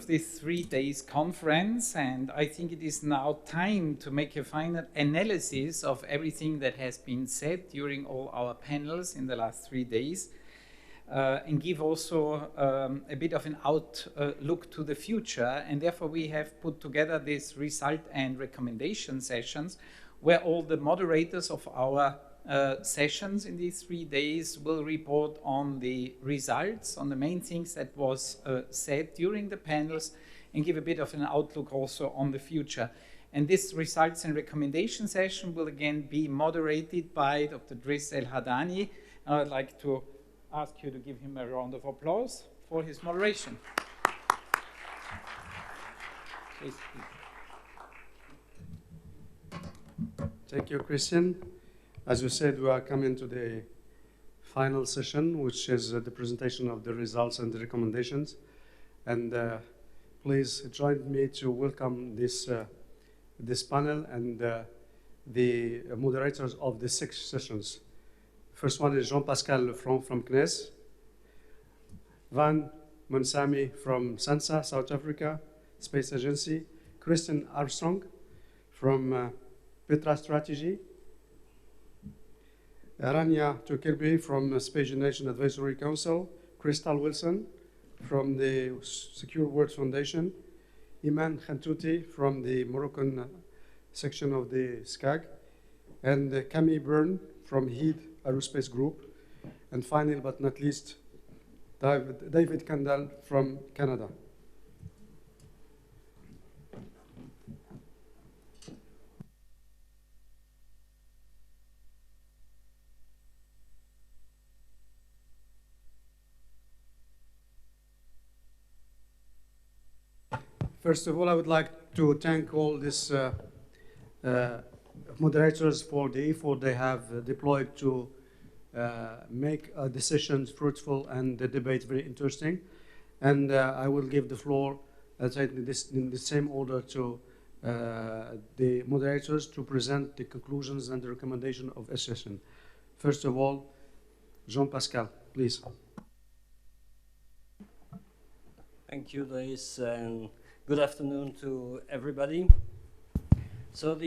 of this 3 days conference, and I think it is now time to make a final analysis of everything that has been said during all our panels in the last 3 days, and give also a bit of an outlook to the future. And therefore we have put together this result and recommendation sessions where all the moderators of our sessions in these 3 days will report on the results, on the main things that was said during the panels, and give a bit of an outlook also on the future. And this results and recommendation session will again be moderated by Dr. Driss El Hadani. I would like to ask you to give him a round of applause for his moderation. Please. Thank you, Christian. As you said, we are coming to the final session, which is the presentation of the results and the recommendations. And please join me to welcome this panel and the moderators of the 6 sessions. First one is Jean-Pascal Lefranc from CNES, Van Monsami from SANSA, South Africa, Space Agency, Christian Armstrong from Petra Strategy, Rania Turkirbi from Space Generation Advisory Council, Crystal Wilson from the Secure Works Foundation, Iman Khantouti from the Moroccan section of the SCAG, and Camille Byrne from HEED Aerospace Group, and finally but not least, David Kandal from Canada. First of all, I would like to thank all these moderators for the effort they have deployed to make decisions fruitful and the debate very interesting. And I will give the floor in the same order to the moderators to present the conclusions and the recommendation of a session. First of all, Jean-Pascal, please. Thank you, Driss, and good afternoon to everybody. So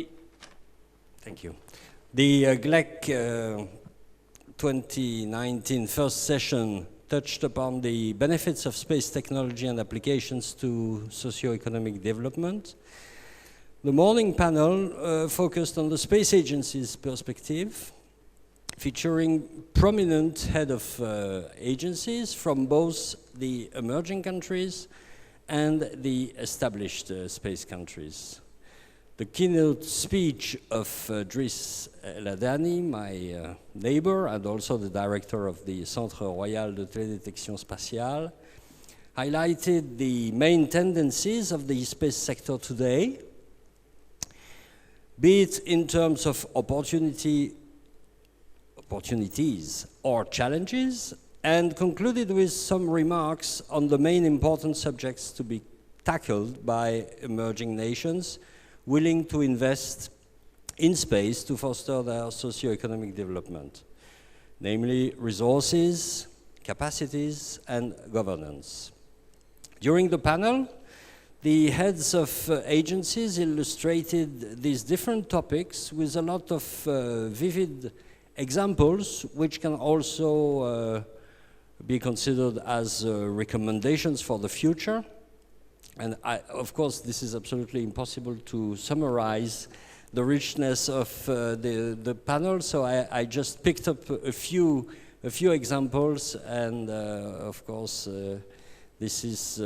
thank you. The GLEC 2019 first session touched upon the benefits of space technology and applications to socio-economic development. The morning panel focused on the space agency's perspective, featuring prominent head of agencies from both the emerging countries and the established space countries. The keynote speech of Driss El Hadani, my neighbor, and also the director of the Centre Royal de Télédétection Spatiale, highlighted the main tendencies of the space sector today, be it in terms of opportunities or challenges, and concluded with some remarks on the main important subjects to be tackled by emerging nations willing to invest in space to foster their socio-economic development, namely resources, capacities, and governance. During the panel, the heads of agencies illustrated these different topics with a lot of vivid examples, which can also be considered as recommendations for the future. And of course, this is absolutely impossible to summarize the richness of the panel, so I just picked up a few examples, and of course, this is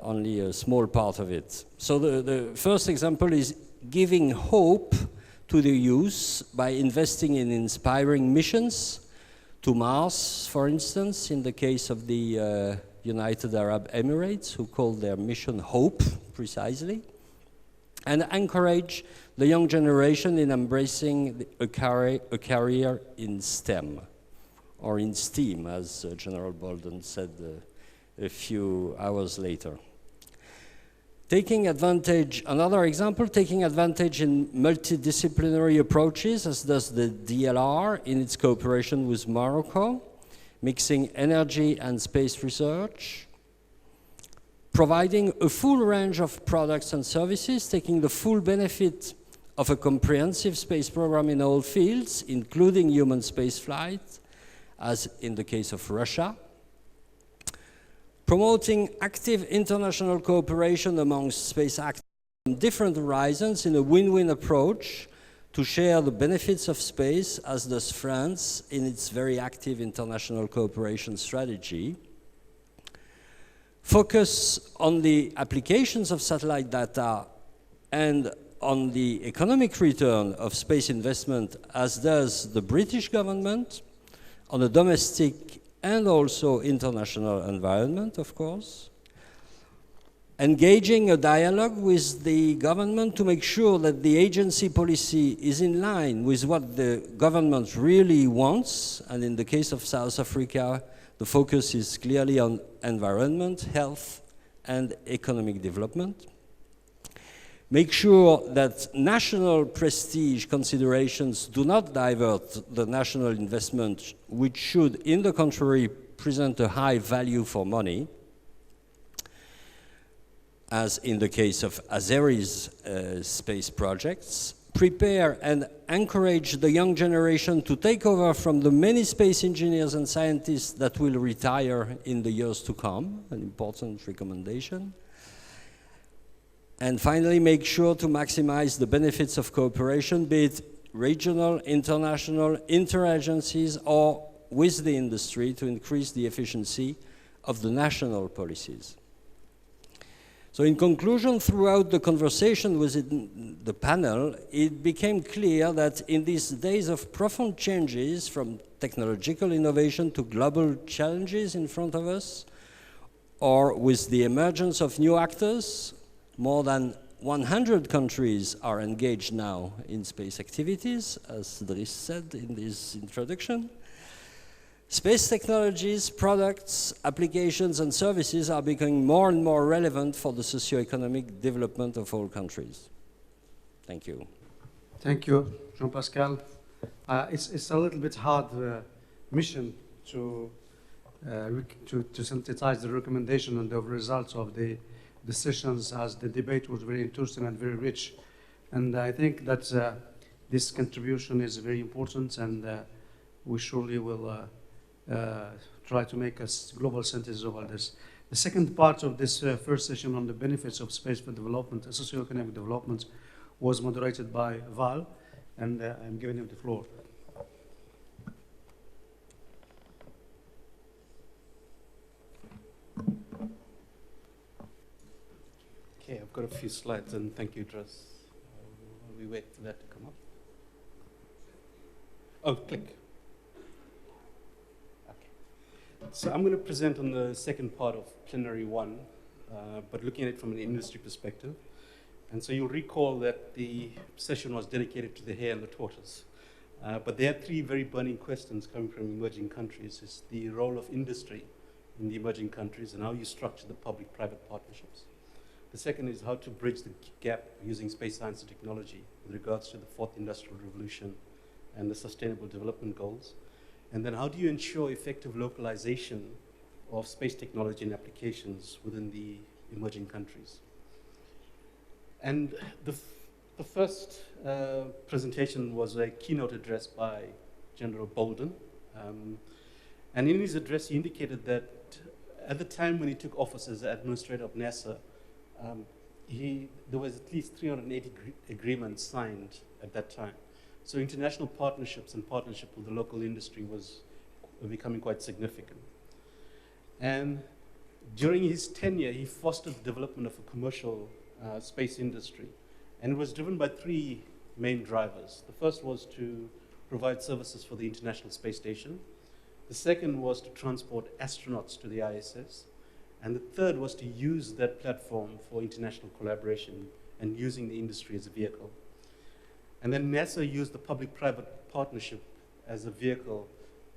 only a small part of it. So the first example is giving hope to the youth by investing in inspiring missions to Mars, for instance, in the case of the United Arab Emirates, who call their mission HOPE, precisely, and encourage the young generation in embracing a career in STEM, or in STEAM, as General Bolden said a few hours later. Another example, taking advantage in multidisciplinary approaches, as does the DLR in its cooperation with Morocco, mixing energy and space research. providing a full range of products and services, taking the full benefit of a comprehensive space program in all fields, including human spaceflight, as in the case of Russia, promoting active international cooperation amongst space actors on different horizons in a win-win approach to share the benefits of space, as does France in its very active international cooperation strategy. Focus on the applications of satellite data and on the economic return of space investment, as does the British government, on a domestic and also international environment, of course. Engaging a dialogue with the government to make sure that the agency policy is in line with what the government really wants, and in the case of South Africa, the focus is clearly on environment, health, and economic development. Make sure that national prestige considerations do not divert the national investment, which should, in the contrary, present a high value for money, as in the case of Azeri's space projects. Prepare and encourage the young generation to take over from the many space engineers and scientists that will retire in the years to come, an important recommendation. And finally, make sure to maximize the benefits of cooperation, be it regional, international, interagencies, or with the industry to increase the efficiency of the national policies. So in conclusion, throughout the conversation within the panel, it became clear that in these days of profound changes, from technological innovation to global challenges in front of us, or with the emergence of new actors, more than 100 countries are engaged now in space activities, as Dries said in his introduction. Space technologies, products, applications, and services are becoming more and more relevant for the socio-economic development of all countries. Thank you. Thank you, Jean-Pascal. It's a little bit hard mission to synthesize the recommendation and the results of the sessions, as the debate was very interesting and very rich. And I think that this contribution is very important, and we surely will try to make a global synthesis of all this. The second part of this first session on the benefits of space for development and socio-economic development was moderated by Val, and I'm giving him the floor. Okay, I've got a few slides, and thank you, Dries. While we wait for that to come up. Oh, click. So I'm going to present on the second part of plenary one, but looking at it from an industry perspective. And so you'll recall that the session was dedicated to the hare and the tortoise. But there are three very burning questions coming from emerging countries. It's the role of industry in the emerging countries and how you structure the public-private partnerships. The second is how to bridge the gap using space science and technology with regards to the fourth industrial revolution and the sustainable development goals. And then how do you ensure effective localization of space technology and applications within the emerging countries? And the first presentation was a keynote address by General Bolden. And in his address, he indicated that at the time when he took office as administrator of NASA, there was at least 380 agreements signed at that time. So international partnerships and partnership with the local industry was becoming quite significant. And during his tenure, he fostered the development of a commercial space industry. And it was driven by three main drivers. The first was to provide services for the International Space Station. The second was to transport astronauts to the ISS. And the third was to use that platform for international collaboration and using the industry as a vehicle. And then NASA used the public-private partnership as a vehicle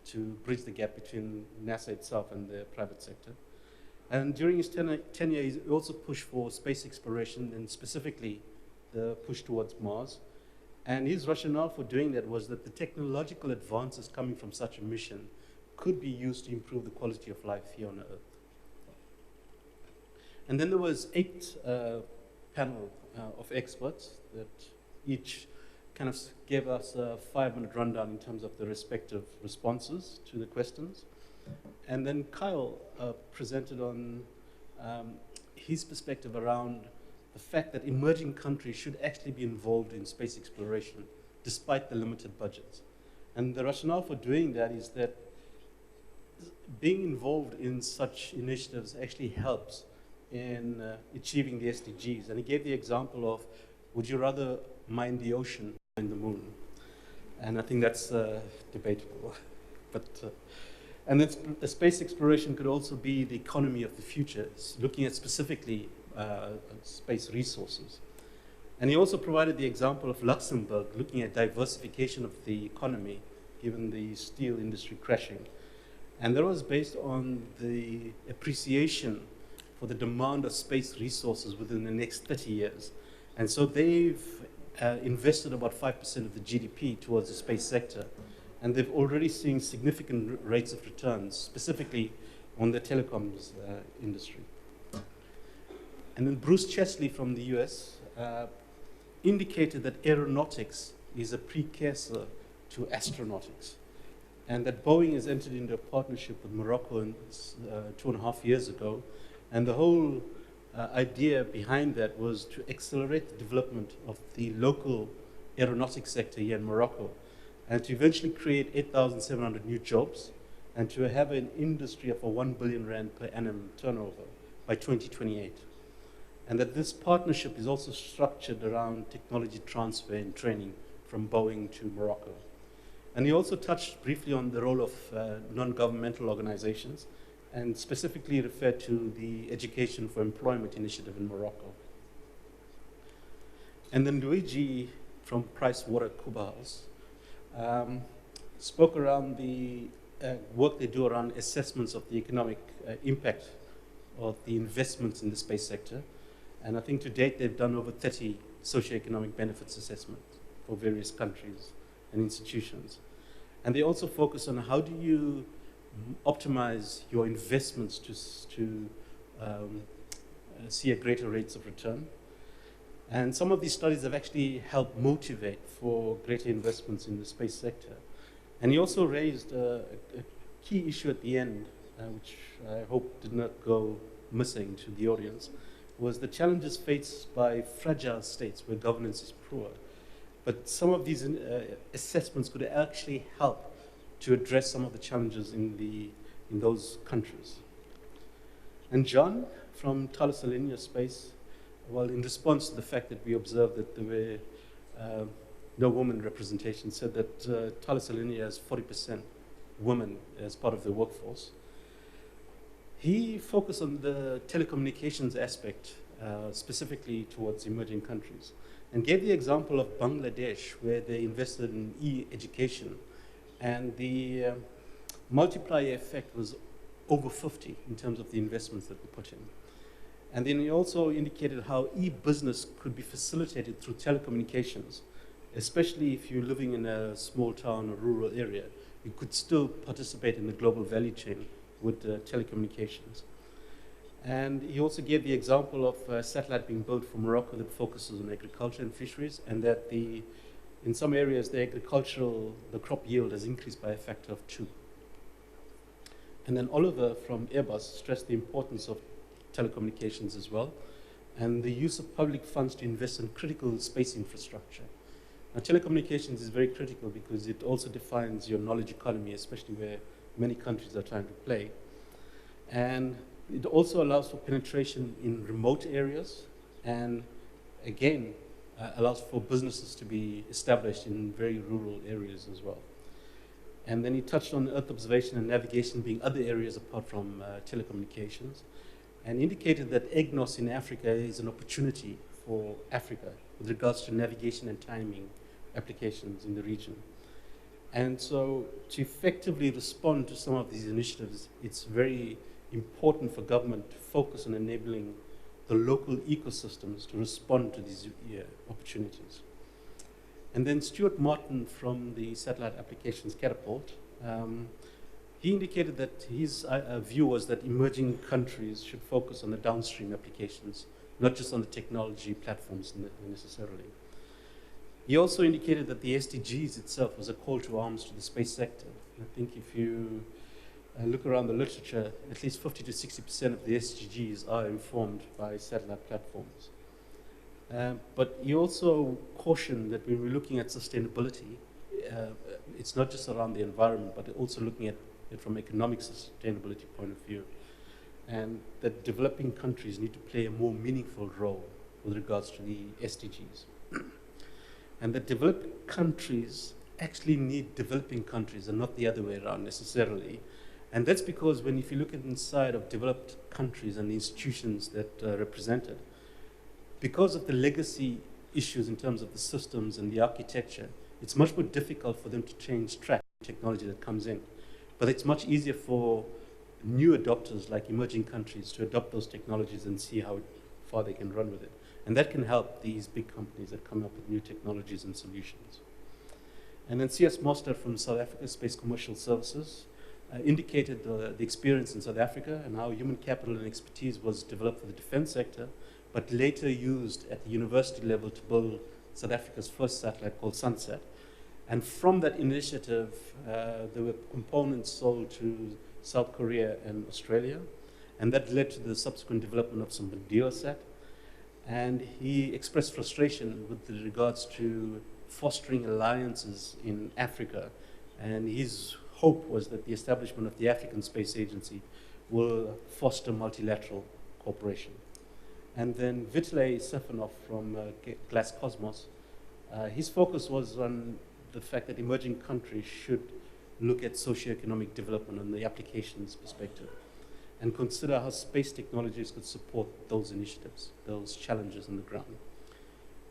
to bridge the gap between NASA itself and the private sector. And during his tenure, he also pushed for space exploration, and specifically the push towards Mars. And his rationale for doing that was that the technological advances coming from such a mission could be used to improve the quality of life here on Earth. And then there was 8 panel of experts that each kind of gave us a 5-minute rundown in terms of the respective responses to the questions. And then Kyle presented on his perspective around the fact that emerging countries should actually be involved in space exploration despite the limited budgets. And the rationale for doing that is that being involved in such initiatives actually helps in achieving the SDGs. And he gave the example of, would you rather mine the ocean or mine the moon? And I think that's debatable. And then space exploration could also be the economy of the future, looking at specifically space resources. And he also provided the example of Luxembourg looking at diversification of the economy, given the steel industry crashing. And that was based on the appreciation for the demand of space resources within the next 30 years. And so they've invested about 5% of the GDP towards the space sector. And they've already seen significant rates of returns, specifically on the telecoms industry. And then Bruce Chesley from the US indicated that aeronautics is a precursor to astronautics, and that Boeing has entered into a partnership with Morocco 2.5 years ago. And the whole idea behind that was to accelerate the development of the local aeronautics sector here in Morocco, and to eventually create 8,700 new jobs, and to have an industry of a 1 billion rand per annum turnover by 2028. And that this partnership is also structured around technology transfer and training from Boeing to Morocco. And he also touched briefly on the role of non-governmental organizations, and specifically referred to the Education for Employment initiative in Morocco. And then Luigi from PricewaterhouseCoopers spoke around the work they do around assessments of the economic impact of the investments in the space sector. And I think to date they've done over 30 socioeconomic benefits assessments for various countries and institutions. And they also focus on how do you optimize your investments to see a greater rates of return. And some of these studies have actually helped motivate for greater investments in the space sector. And he also raised a key issue at the end, which I hope did not go missing to the audience, was the challenges faced by fragile states where governance is poor. But some of these assessments could actually help to address some of the challenges in those countries. And John from Thales Alenia Space, well, in response to the fact that we observed that there were no woman representation, said that Thales Alenia has 40% women as part of the workforce. He focused on the telecommunications aspect, specifically towards emerging countries, and gave the example of Bangladesh, where they invested in e-education, and the multiplier effect was over 50 in terms of the investments that were put in. And then he also indicated how e-business could be facilitated through telecommunications, especially if you're living in a small town or rural area. You could still participate in the global value chain with telecommunications. And he also gave the example of a satellite being built for Morocco that focuses on agriculture and fisheries, and that in some areas the crop yield has increased by a factor of 2. And then Oliver from Airbus stressed the importance of telecommunications as well, and the use of public funds to invest in critical space infrastructure. Now, telecommunications is very critical because it also defines your knowledge economy, especially where many countries are trying to play. And it also allows for penetration in remote areas, and again, allows for businesses to be established in very rural areas as well. And then he touched on Earth observation and navigation being other areas apart from telecommunications, and indicated that EGNOS in Africa is an opportunity for Africa with regards to navigation and timing applications in the region. And so to effectively respond to some of these initiatives, it's very important for government to focus on enabling the local ecosystems to respond to these opportunities. And then Stuart Martin from the Satellite Applications Catapult He indicated that his view was that emerging countries should focus on the downstream applications, not just on the technology platforms necessarily. He also indicated that the SDGs itself was a call to arms to the space sector. I think if you look around the literature, at least 50 to 60% of the SDGs are informed by satellite platforms. But he also cautioned that when we're looking at sustainability, it's not just around the environment, but also looking at it from economic sustainability point of view. And that developing countries need to play a more meaningful role with regards to the SDGs. And that developed countries actually need developing countries and not the other way around necessarily. And that's because if you look at inside of developed countries and the institutions that are represented, because of the legacy issues in terms of the systems and the architecture, it's much more difficult for them to change track technology that comes in. But it's much easier for new adopters like emerging countries to adopt those technologies and see how far they can run with it. And that can help these big companies that come up with new technologies and solutions. And then C.S. Moster from South Africa Space Commercial Services indicated the experience in South Africa and how human capital and expertise was developed for the defense sector, but later used at the university level to build South Africa's first satellite called Sunset. And from that initiative, there were components sold to South Korea and Australia, and that led to the subsequent development of some Diosat. And he expressed frustration with regards to fostering alliances in Africa, and his hope was that the establishment of the African Space Agency will foster multilateral cooperation. And then Vitaly Stefanov from GLEC Cosmos, his focus was on the fact that emerging countries should look at socioeconomic development and the applications perspective and consider how space technologies could support those initiatives, those challenges on the ground.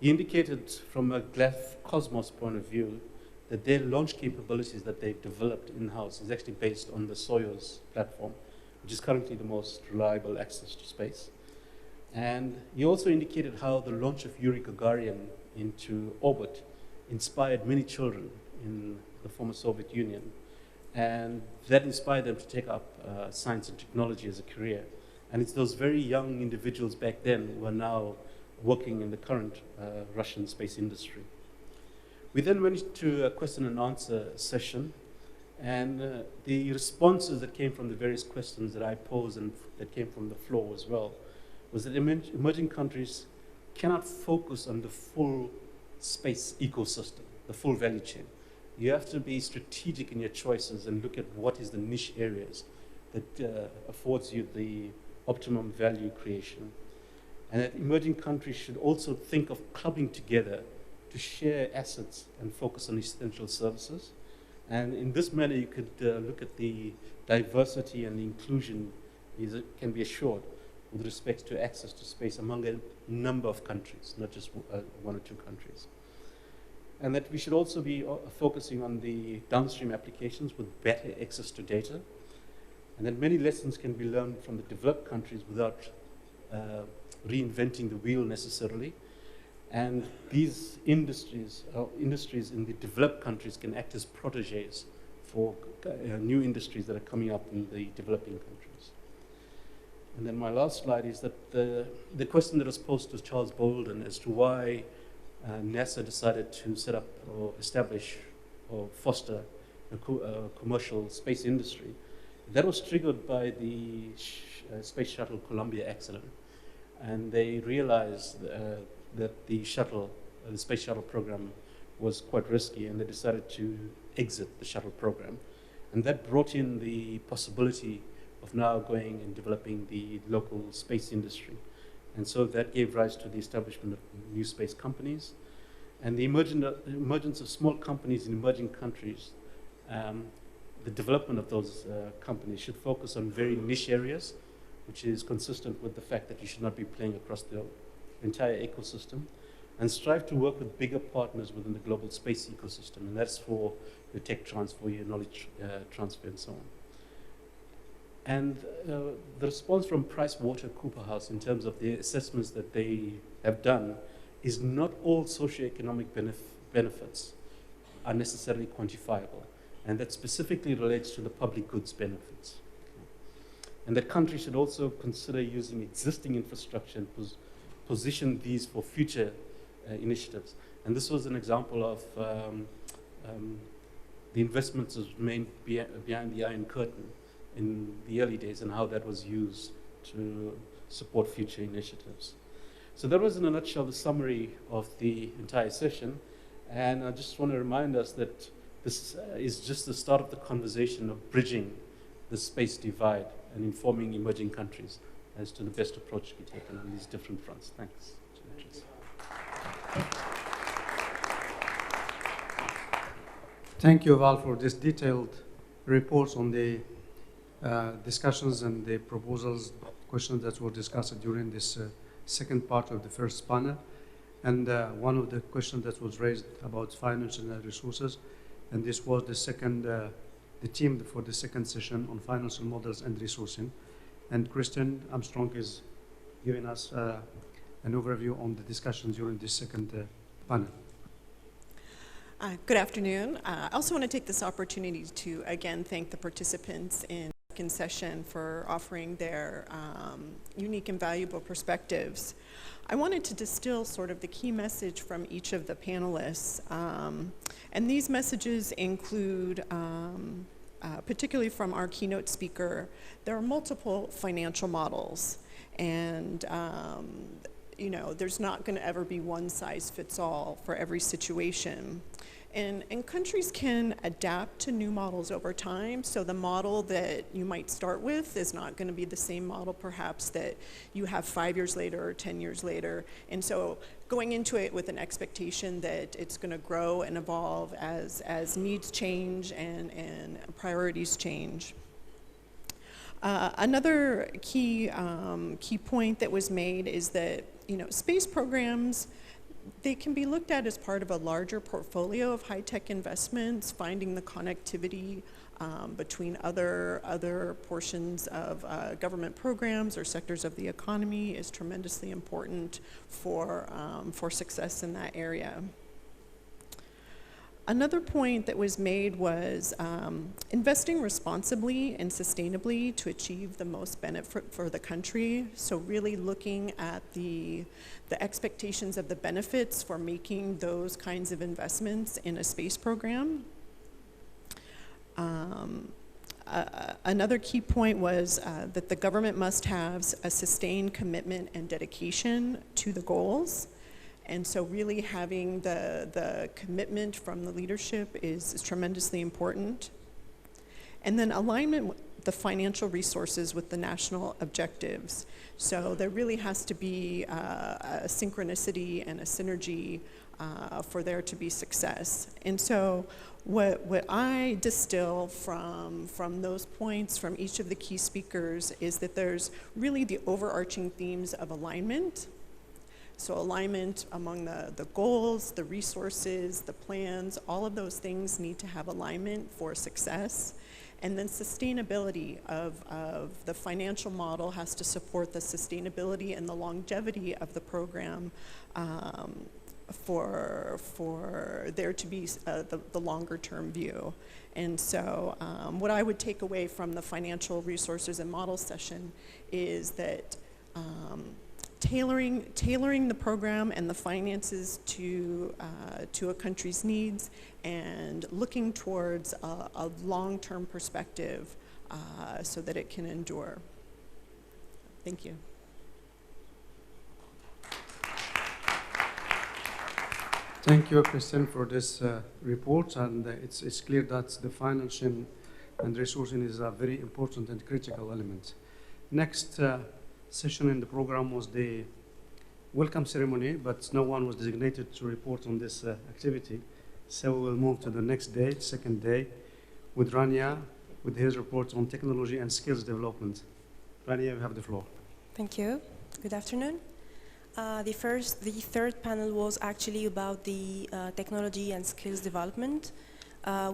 He indicated from a GLEC Cosmos point of view that their launch capabilities that they've developed in-house is actually based on the Soyuz platform, which is currently the most reliable access to space. And he also indicated how the launch of Yuri Gagarin into orbit inspired many children in the former Soviet Union. And that inspired them to take up science and technology as a career. And it's those very young individuals back then who are now working in the current Russian space industry. We then went to a question and answer session, and the responses that came from the various questions that I posed and that came from the floor as well was that emerging countries cannot focus on the full space ecosystem, the full value chain. You have to be strategic in your choices and look at what is the niche areas that affords you the optimum value creation. And that emerging countries should also think of clubbing together to share assets and focus on essential services. And in this manner, you could look at the diversity and the inclusion can be assured with respect to access to space among a number of countries, not just one or two countries. And that we should also be focusing on the downstream applications with better access to data. And that many lessons can be learned from the developed countries without reinventing the wheel necessarily. And these industries in the developed countries can act as proteges for new industries that are coming up in the developing countries. And then my last slide is that the question that was posed to Charles Bolden as to why NASA decided to set up or establish or foster a commercial space industry, that was triggered by the Space Shuttle Columbia accident. And they realized that the space shuttle program was quite risky, and they decided to exit the shuttle program. And that brought in the possibility of now going and developing the local space industry. And so that gave rise to the establishment of new space companies. And the emergence of small companies in emerging countries, the development of those companies should focus on very niche areas, which is consistent with the fact that you should not be playing across the entire ecosystem, and strive to work with bigger partners within the global space ecosystem. And that's for your tech transfer, your knowledge transfer, and so on. And the response from PricewaterhouseCoopers in terms of the assessments that they have done is not all socioeconomic benefits are necessarily quantifiable. and that specifically relates to the public goods benefits. And that countries should also consider using existing infrastructure and position these for future initiatives. And this was an example of the investments that was made behind the Iron Curtain in the early days and how that was used to support future initiatives. So that was in a nutshell the summary of the entire session. And I just want to remind us that this is just the start of the conversation of bridging the space divide and informing emerging countries as to the best approach to be taken on these different fronts. Thanks. Thank you, Val, for this detailed report on the discussions and the proposals, questions that were discussed during this second part of the first panel. And one of the questions that was raised about financial resources, and this was the second, the team for the second session on financial models and resourcing. And Christian Armstrong is giving us an overview on the discussions during this second panel. Good afternoon. I also want to take this opportunity to again thank the participants in the second session for offering their unique and valuable perspectives. I wanted to distill sort of the key message from each of the panelists. And these messages include, particularly from our keynote speaker, there are multiple financial models. And you know, there's not going to ever be one size fits all for every situation. And countries can adapt to new models over time. So the model that you might start with is not going to be the same model perhaps that you have 5 years later or 10 years later. And so going into it with an expectation that it's going to grow and evolve as needs change and priorities change. Another key point that was made is that, you know, space programs, they can be looked at as part of a larger portfolio of high-tech investments. Finding the connectivity between other portions of government programs or sectors of the economy is tremendously important for success in that area. Another point that was made was investing responsibly and sustainably to achieve the most benefit for the country. So really looking at the expectations of the benefits for making those kinds of investments in a space program. Another key point was that the government must have a sustained commitment and dedication to the goals. And so really having the commitment from the leadership is tremendously important. And then alignment with the financial resources with the national objectives. So there really has to be a synchronicity and a synergy for there to be success. And so what I distill from those points from each of the key speakers is that there's really the overarching themes of alignment. So alignment among the goals, the resources, the plans, all of those things need to have alignment for success. And then sustainability of the financial model has to support the sustainability and the longevity of the program for there to be the longer term view. And so what I would take away from the financial resources and model session is that tailoring the program and the finances to a country's needs and looking towards a long-term perspective so that it can endure. Thank you. Thank you, Christian, for this report. And it's clear that the financing and resourcing is a very important and critical element. Next session in the program was the welcome ceremony, but no one was designated to report on this activity. So we will move to the next day, second day, with Rania, with his report on technology and skills development. Rania, you have the floor. Thank you. Good afternoon. The third panel was actually about the technology and skills development.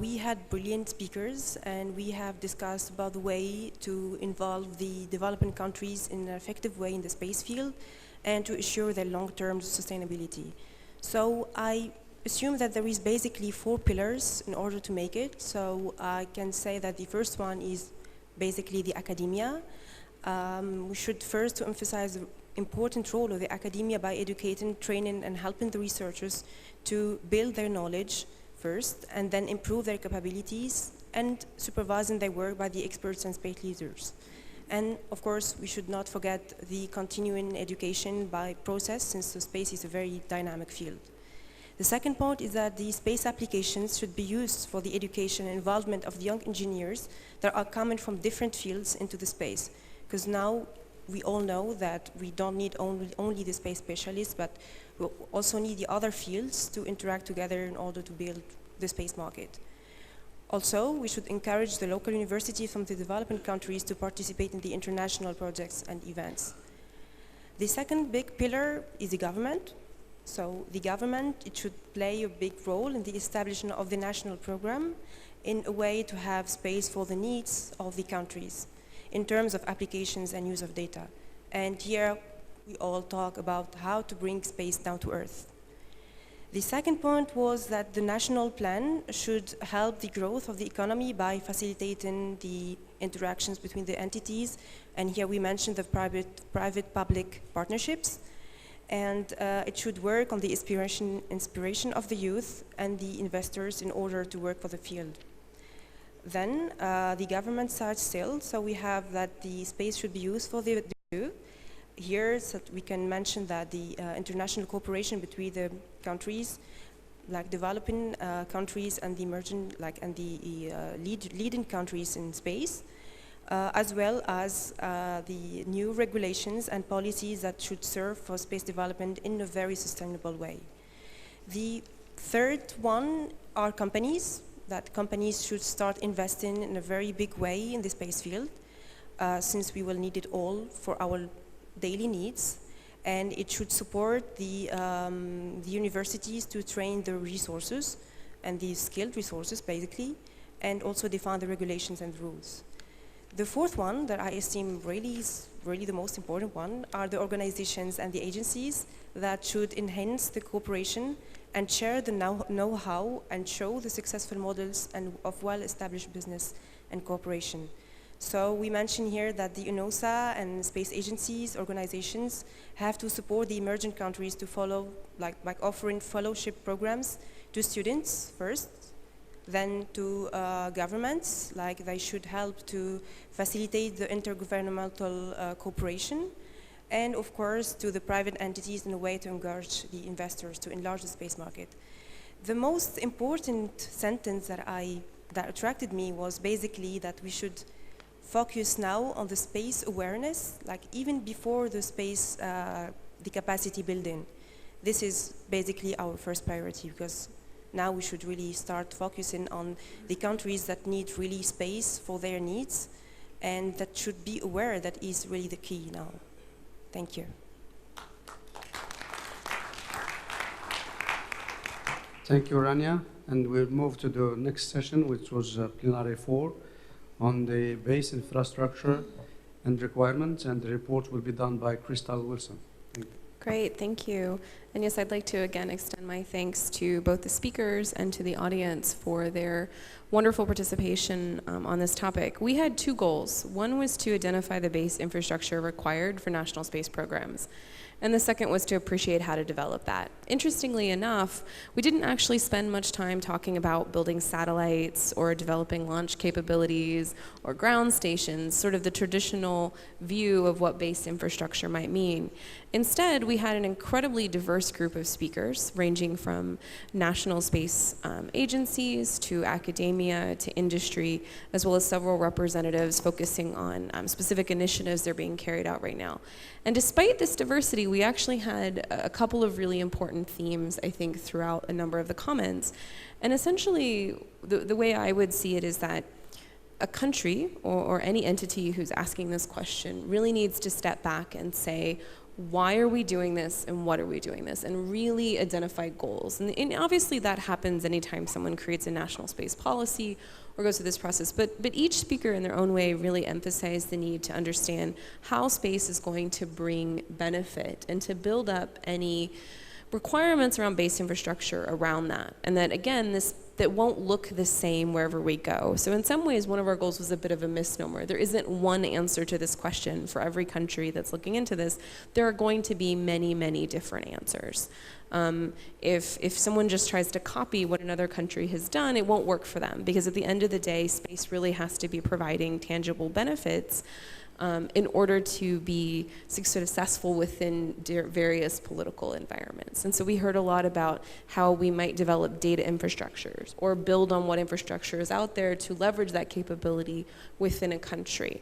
We had brilliant speakers, and we have discussed about the way to involve the developing countries in an effective way in the space field and to assure their long-term sustainability. So I assume that there is basically 4 pillars in order to make it. So I can say that the first one is basically the academia. We should first to emphasize the important role of the academia by educating, training, and helping the researchers to build their knowledge first, and then improve their capabilities, and supervising their work by the experts and space leaders. And of course, we should not forget the continuing education by process, since the space is a very dynamic field. The second point is that the space applications should be used for the education and involvement of the young engineers that are coming from different fields into the space. Because now we all know that we don't need only the space specialists, but we also need the other fields to interact together in order to build the space market. Also, we should encourage the local universities from the developing countries to participate in the international projects and events. The second big pillar is the government. So the government, it should play a big role in the establishment of the national program in a way to have space for the needs of the countries in terms of applications and use of data. And here we all talk about how to bring space down to earth. The second point was that the national plan should help the growth of the economy by facilitating the interactions between the entities. And here we mentioned the private-public partnerships. And it should work on the inspiration of the youth and the investors in order to work for the field. Then the government side still, so we have that the space should be used for the youth. Here, so we can mention that the international cooperation between the countries, like developing countries and the emerging, and the leading countries in space, as well as the new regulations and policies that should serve for space development in a very sustainable way. The third one are companies, that companies should start investing in a very big way in the space field, since we will need it all for our daily needs, and it should support the universities to train the resources and the skilled resources basically, and also define the regulations and rules. The fourth one that I esteem is really the most important one are the organizations and the agencies that should enhance the cooperation and share the know-how and show the successful models and of well-established business and cooperation. So we mention here that the UNOSA and space agencies, organizations have to support the emerging countries to follow, by offering fellowship programs to students first, then to governments, they should help to facilitate the intergovernmental cooperation, and of course to the private entities in a way to encourage the investors to enlarge the space market. The most important sentence that attracted me was basically that we should focus now on the space awareness, even before the space, the capacity building. This is basically our first priority, because now we should really start focusing on the countries that need really space for their needs, and that should be aware that is really the key now. Thank you. Thank you, Rania. And we'll move to the next session, which was plenary 4, on the base infrastructure and requirements, and the report will be done by Crystal Wilson. Thank you. Great, thank you. And yes, I'd like to again extend my thanks to both the speakers and to the audience for their wonderful participation on this topic. We had 2 goals. One was to identify the base infrastructure required for national space programs, and the second was to appreciate how to develop that. Interestingly enough, we didn't actually spend much time talking about building satellites or developing launch capabilities or ground stations, sort of the traditional view of what base infrastructure might mean. Instead, we had an incredibly diverse group of speakers, ranging from national space agencies to academia to industry, as well as several representatives focusing on specific initiatives that are being carried out right now. And despite this diversity, we actually had a couple of really important themes, I think, throughout a number of the comments. And essentially, the way I would see it is that a country or any entity who's asking this question really needs to step back and say, why are we doing this and what are we doing this, and really identify goals. And obviously that happens anytime someone creates a national space policy or goes through this process, but each speaker in their own way really emphasized the need to understand how space is going to bring benefit and to build up any requirements around base infrastructure around that. And that, again, that won't look the same wherever we go. So in some ways, one of our goals was a bit of a misnomer. There isn't one answer to this question for every country that's looking into this. There are going to be many, many different answers. If someone just tries to copy what another country has done, it won't work for them, because at the end of the day, space really has to be providing tangible benefits in order to be successful within various political environments. And so we heard a lot about how we might develop data infrastructures or build on what infrastructure is out there to leverage that capability within a country.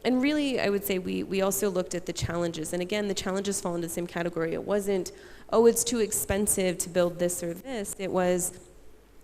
And really, I would say we also looked at the challenges. And again, the challenges fall into the same category. It wasn't, oh, it's too expensive to build this or this. It was,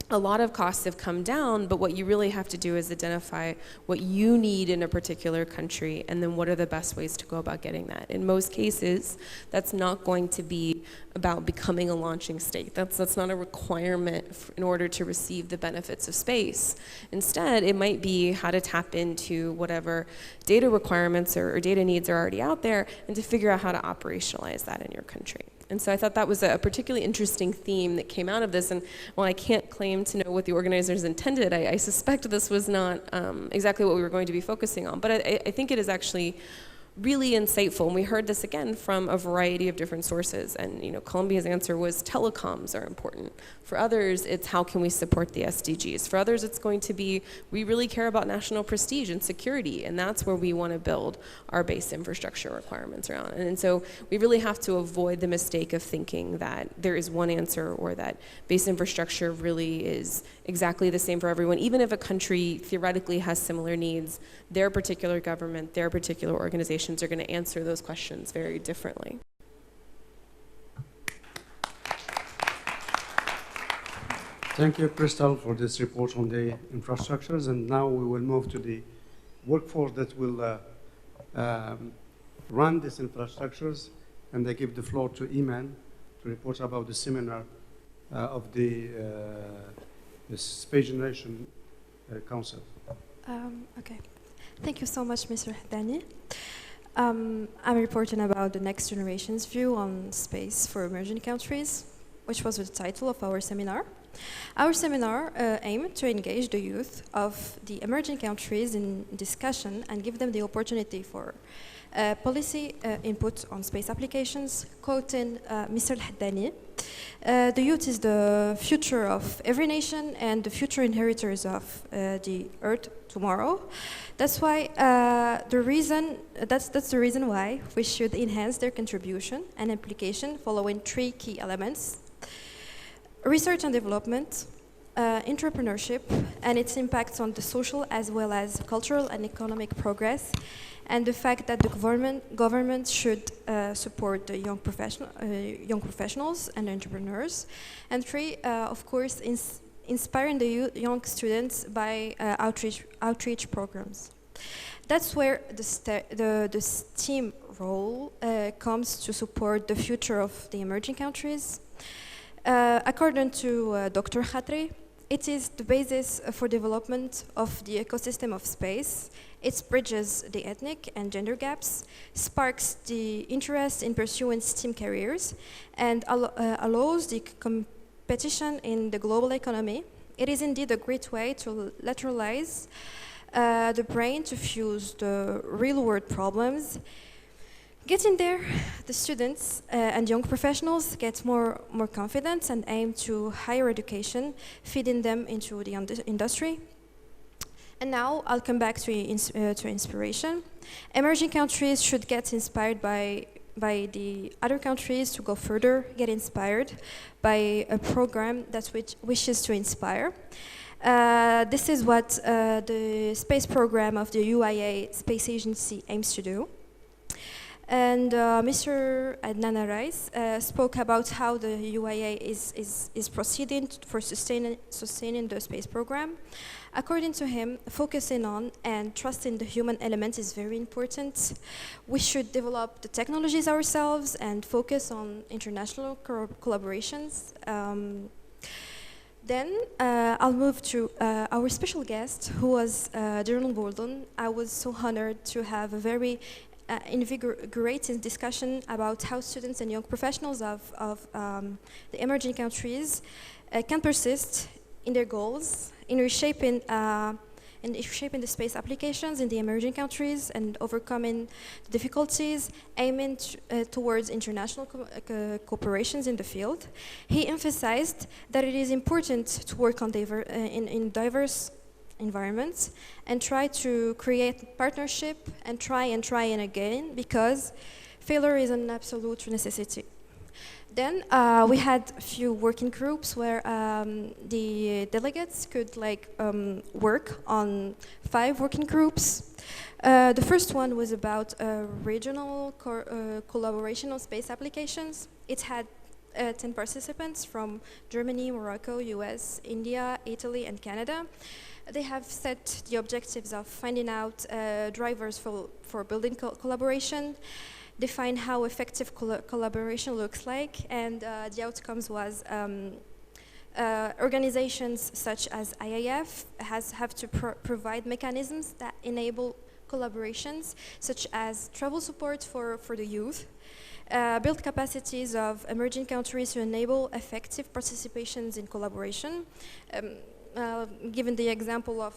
a lot of costs have come down, but what you really have to do is identify what you need in a particular country, and then what are the best ways to go about getting that. In most cases, that's not going to be about becoming a launching state. That's not a requirement in order to receive the benefits of space. Instead, it might be how to tap into whatever data requirements or data needs are already out there, and to figure out how to operationalize that in your country. And so I thought that was a particularly interesting theme that came out of this. And while I can't claim to know what the organizers intended, I suspect this was not exactly what we were going to be focusing on. But I think it is actually really insightful. And we heard this again from a variety of different sources. And Colombia's answer was telecoms are important. For others, it's how can we support the SDGs. For others, it's going to be we really care about national prestige and security, and that's where we want to build our base infrastructure requirements around. And so we really have to avoid the mistake of thinking that there is one answer, or that base infrastructure really is exactly the same for everyone. Even if a country theoretically has similar needs, their particular government, their particular organizations are going to answer those questions very differently. Thank you, Crystal, for this report on the infrastructures. And now we will move to the workforce that will run these infrastructures. And I give the floor to Iman to report about the seminar of the Space Generation Council. Okay. Thank you so much, Mr. Haddani. I'm reporting about the next generation's view on space for emerging countries, which was the title of our seminar. Our seminar aimed to engage the youth of the emerging countries in discussion and give them the opportunity for policy input on space applications. Quoting Mr. Haddani, the youth is the future of every nation and the future inheritors of the Earth tomorrow. That's why that's the reason why we should enhance their contribution and application following three key elements: research and development, entrepreneurship, and its impacts on the social as well as cultural and economic progress, and the fact that the government should support the young professionals and entrepreneurs. And three, of course, inspiring the young students by outreach programs. That's where the STEAM role comes to support the future of the emerging countries. According to Dr. Khatri, it is the basis for development of the ecosystem of space. It bridges the ethnic and gender gaps, sparks the interest in pursuing STEAM careers, and allows the competition in the global economy. It is indeed a great way to lateralize the brain to fuse the real-world problems. Getting there, the students and young professionals get more confidence and aim to higher education, feeding them into the industry. And now I'll come back to inspiration. Emerging countries should get inspired by the other countries to go further, get inspired by a program that wishes to inspire. This is what the space program of the UIA Space Agency aims to do. And Mr. Adnan Arais spoke about how the UIA is proceeding for sustaining the space program. According to him, focusing on and trusting the human element is very important. We should develop the technologies ourselves and focus on international collaborations. Then I'll move to our special guest, who was General Bolton. I was so honored to have a very invigorating discussion about how students and young professionals of the emerging countries can persist in their goals, in reshaping the space applications in the emerging countries and overcoming the difficulties, aiming towards international cooperations in the field. He emphasized that it is important to work on in diverse environments and try to create partnership and try and again, because failure is an absolute necessity. Then we had a few working groups where the delegates could work on 5 working groups. The first one was about regional collaboration on space applications. It had 10 participants from Germany, Morocco, US, India, Italy, and Canada. They have set the objectives of finding out drivers for building collaboration, define how effective collaboration looks like, and the outcomes was organizations such as IAF have to provide mechanisms that enable collaborations, such as travel support for the youth, build capacities of emerging countries to enable effective participations in collaboration, given the example of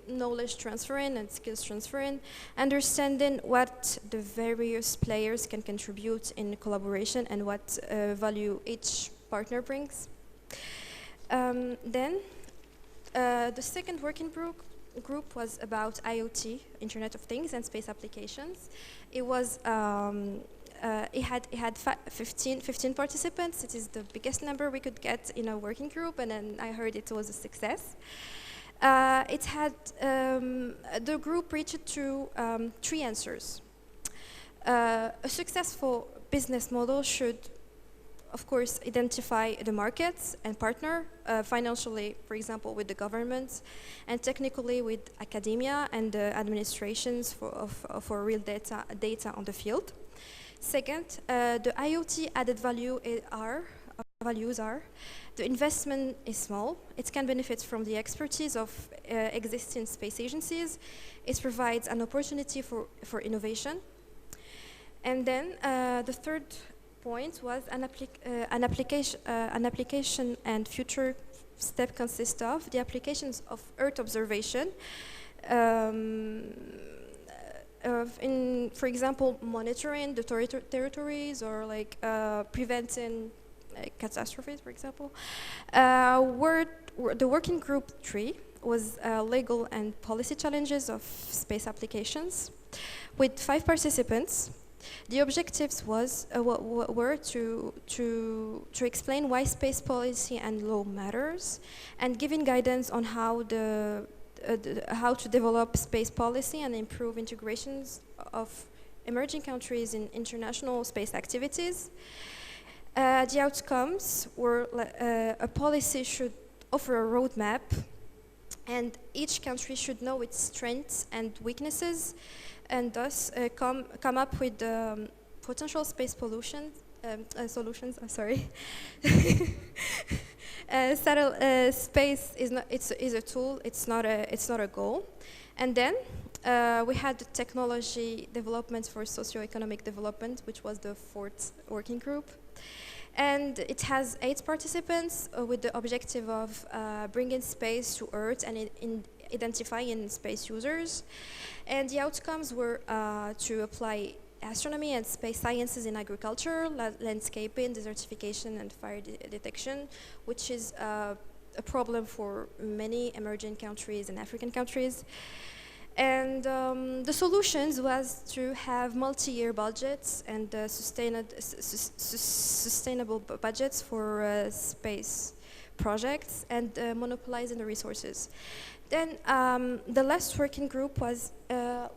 knowledge transferring and skills transferring, understanding what the various players can contribute in collaboration and what value each partner brings. Then the second working group was about IoT, Internet of Things, and space applications. It was it had 15 participants. It is the biggest number we could get in a working group, and then I heard it was a success. It had the group reached to 3 answers. A successful business model should, of course, identify the markets and partner financially, for example, with the governments, and technically with academia and the administrations for real data on the field. Second, the IoT added values are the investment is small. It can benefit from the expertise of existing space agencies. It provides an opportunity for innovation. And then the third point was an application and future step consists of the applications of Earth observation. For example, monitoring the territories or preventing catastrophes, for example. The working group 3 was legal and policy challenges of space applications with 5 participants. The objectives were to explain why space policy and law matters and giving guidance on how to develop space policy and improve integrations of emerging countries in international space activities. The outcomes were a policy should offer a roadmap, and each country should know its strengths and weaknesses, and thus come up with potential space solutions. Space is a tool. It's not a goal. And then we had the technology development for socio-economic development, which was the 4th working group. And it has 8 participants with the objective of bringing space to Earth and identifying space users. And the outcomes were to apply astronomy and space sciences in agriculture, landscaping, desertification, and fire detection, which is a problem for many emerging countries and African countries. And the solutions was to have multi-year budgets and sustainable budgets for space projects and monopolizing the resources. Then the last working group was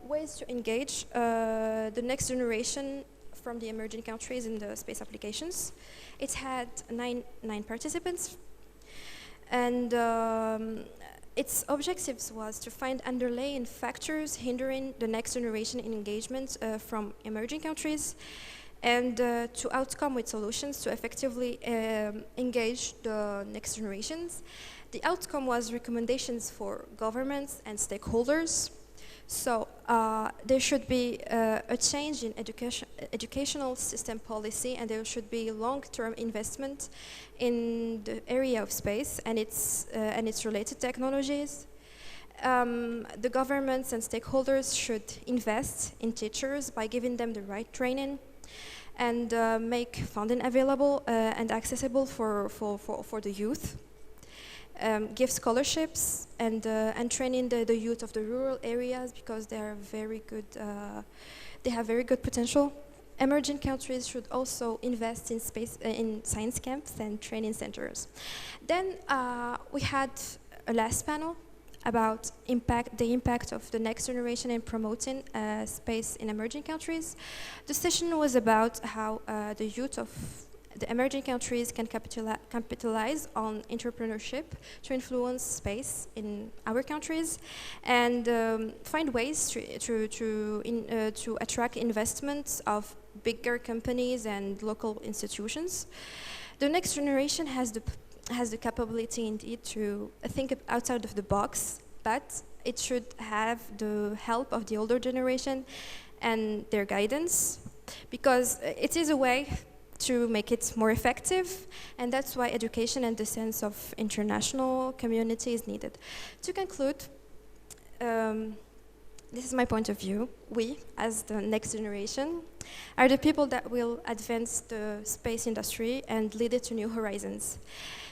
ways to engage the next generation from the emerging countries in the space applications. It had nine participants, and its objectives was to find underlying factors hindering the next generation in engagement from emerging countries, and to outcome with solutions to effectively engage the next generations. The outcome was recommendations for governments and stakeholders So there should be a change in educational system policy, and there should be long-term investment in the area of space and its related technologies. The governments and stakeholders should invest in teachers by giving them the right training and make funding available and accessible for the youth. Give scholarships and training the youth of the rural areas because they are very good. They have very good potential. Emerging countries should also invest in science camps and training centers. Then we had a last panel about the impact of the next generation in promoting space in emerging countries. The session was about how the youth of the emerging countries can capitalize on entrepreneurship to influence space in our countries and find ways to attract investments of bigger companies and local institutions. The next generation has the capability indeed to think outside of the box, but it should have the help of the older generation and their guidance, because it is a way to make it more effective, and that's why education and the sense of international community is needed. To conclude, this is my point of view. We, as the next generation, are the people that will advance the space industry and lead it to new horizons.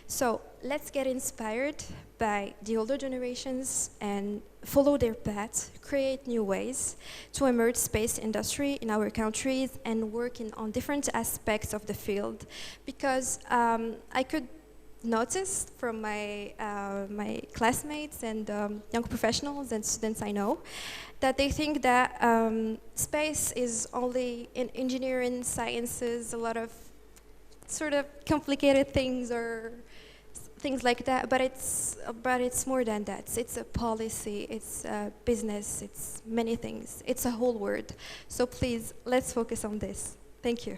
So let's get inspired by the older generations and follow their path, create new ways to emerge space industry in our countries and work on different aspects of the field. Because I could notice from my classmates and young professionals and students I know that they think that space is only in engineering, sciences, a lot of sort of complicated things or things like that, but it's more than that. It's a policy, it's a business, it's many things. It's a whole world. So please, let's focus on this. Thank you.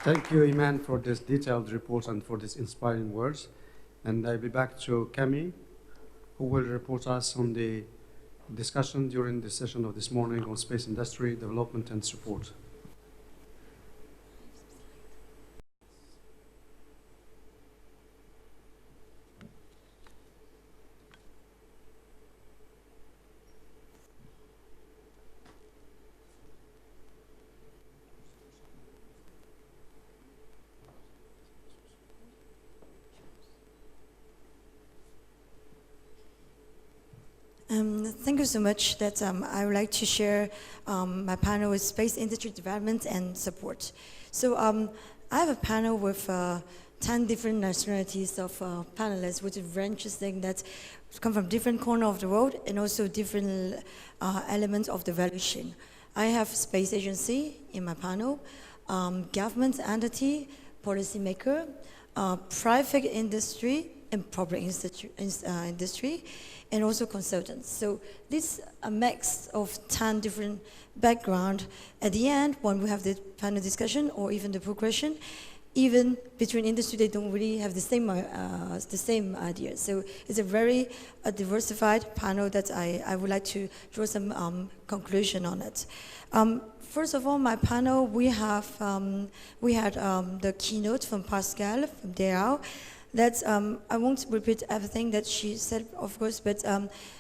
Thank you, Iman, for this detailed report and for these inspiring words. And I'll be back to Camille, who will report us on the discussion during the session of this morning on space industry, development and support. Thank you so much. That I would like to share my panel with space industry development and support. So I have a panel with 10 different nationalities of panelists, which is very interesting, that come from different corners of the world and also different elements of the value chain. I have space agency in my panel, government entity, policymaker, private industry, and public industry, and also consultants. So this a mix of 10 different backgrounds. At the end, when we have the panel discussion or even the progression, even between industry, they don't really have the same ideas. So it's a very diversified panel that I would like to draw some conclusion on it. First of all, my panel, we had the keynote from Pascal, from DAO, that I won't repeat everything that she said, of course, but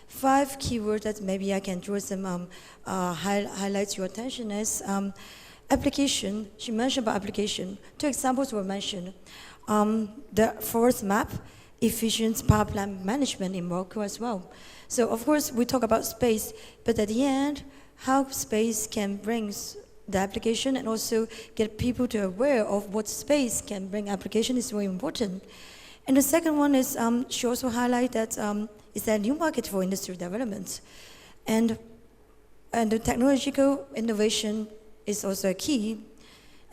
5 keywords that maybe I can draw some highlights your attention is application. She mentioned about application. 2 examples were mentioned. The forest map, efficient power plant management in Morocco as well. So of course we talk about space, but at the end, how space can bring the application and also get people to aware of what space can bring application is very important. And the second one is, she also highlighted that it's a new market for industry development. And the technological innovation is also a key.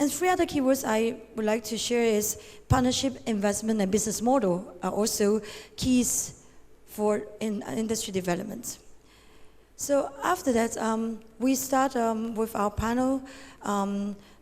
And 3 other keywords I would like to share is partnership, investment, and business model are also keys for industry development. So after that, we start with our panel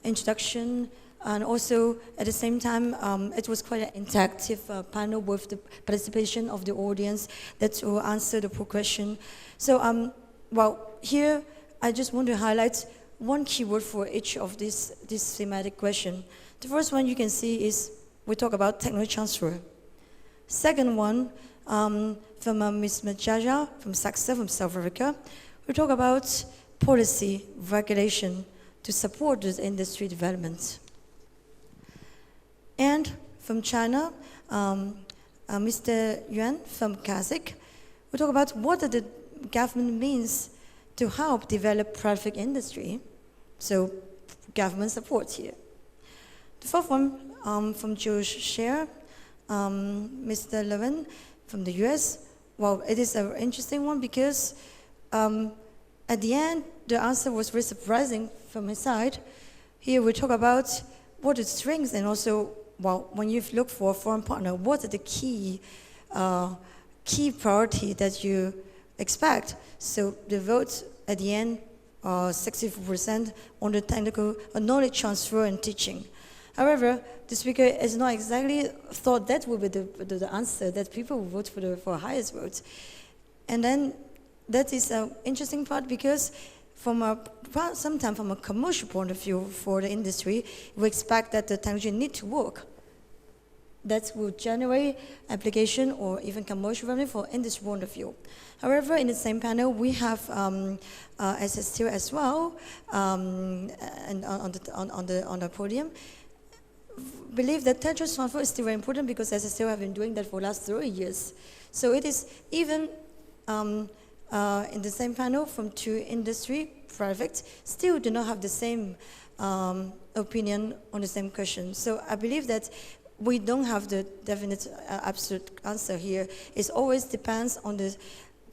introduction, And also, at the same time, it was quite an interactive panel with the participation of the audience that will answer the poll question. So, well, here I just want to highlight one keyword for each of this thematic question. The first one you can see is we talk about technology transfer. Second one, from Ms. Majaja from SACSA, from South Africa, we talk about policy, regulation to support this industry development. And from China, Mr. Yuan from Kazakh, we talk about what the government means to help develop private industry. So government support here. The fourth one from Joe Scher, Mr. Levin from the US. Well, it is an interesting one because at the end, the answer was very surprising from his side. Here we talk about what are the strengths and also, well, when you look for a foreign partner, what are the key priority that you expect? So the votes at the end are 64% on the technical knowledge transfer and teaching. However, the speaker has not exactly thought that would be the answer, that people will vote for highest votes. And then that is an interesting part because sometimes from a commercial point of view for the industry, we expect that the technology need to work. That will generate application or even commercial revenue for industry point of view. However, in the same panel, we have SSTO as well, and on the podium. Believe that technology transfer is still very important because SSTO have been doing that for the last 30 years. So it is even in the same panel from two industry, private, still do not have the same opinion on the same question. So I believe that we don't have the definite absolute answer here. It always depends on the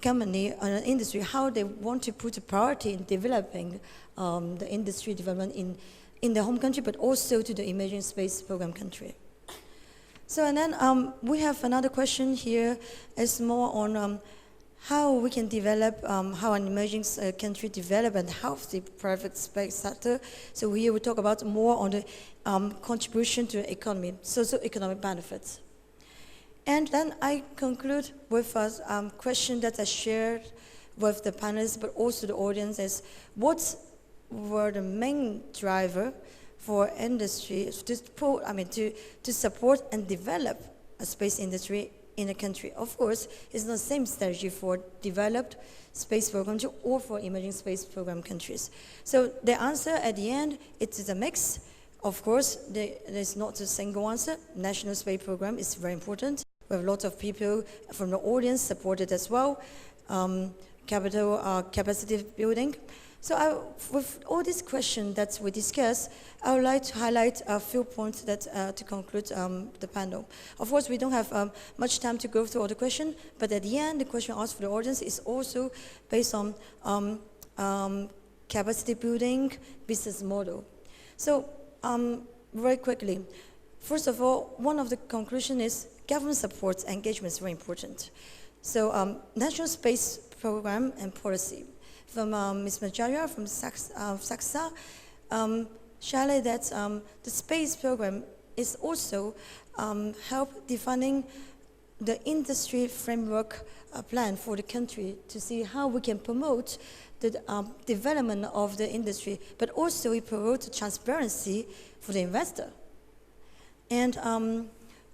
company, on the industry, how they want to put a priority in developing the industry development in the home country, but also to the emerging space program country. So, and then we have another question here. It's more on how we can develop, how an emerging country develop and help the private space sector. So here we talk about more on the contribution to the economy, socio-economic benefits. And then I conclude with a question that I shared with the panelists, but also the audience is, what were the main driver for industry to support and develop a space industry in a country? Of course, it's not the same strategy for developed space program country or for emerging space program countries. So the answer at the end, it is a mix. Of course, there's not a single answer. National space program is very important. We have a lot of people from the audience supported as well. Capacity building. So with all these questions that we discussed, I would like to highlight a few points that to conclude the panel. Of course, we don't have much time to go through all the questions, but at the end, the question asked for the audience is also based on capacity building business model. So very quickly, first of all, one of the conclusions is government support engagement is very important. So national space program and policy. From Ms. Majaria from SACSA, Shale, that the space program is also help defining the industry framework plan for the country to see how we can promote the development of the industry, but also we promote transparency for the investor. And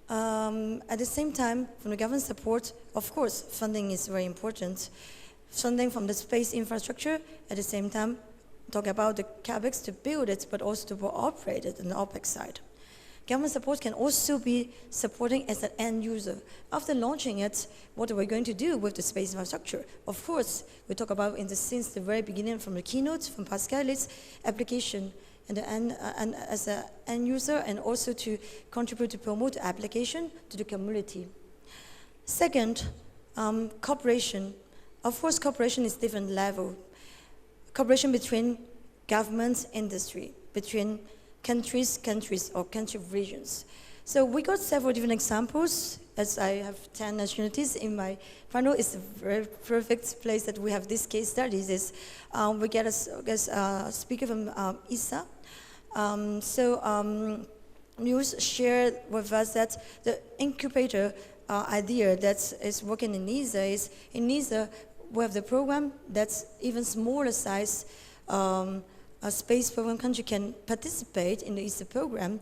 at the same time, from the government support, of course, funding is very important. Funding from the space infrastructure, at the same time, talk about the CapEx to build it, but also to operate it on the OpEx side. Government support can also be supporting as an end user. After launching it, what are we going to do with the space infrastructure? Of course, we talk about since the very beginning from the keynote, from Pascal, it's application and as an end user, and also to contribute to promote application to the community. Second, cooperation. Of course, cooperation is different level. Cooperation between governments, industry, between countries, or country regions. So we got several different examples. As I have 10 nationalities in my panel, it's a very perfect place that we have these case studies. We get a speaker from ISA, News shared with us that the incubator idea that is working in NISA is, in NISA, we have the program that's even smaller size. A space program country can participate in the ISA program.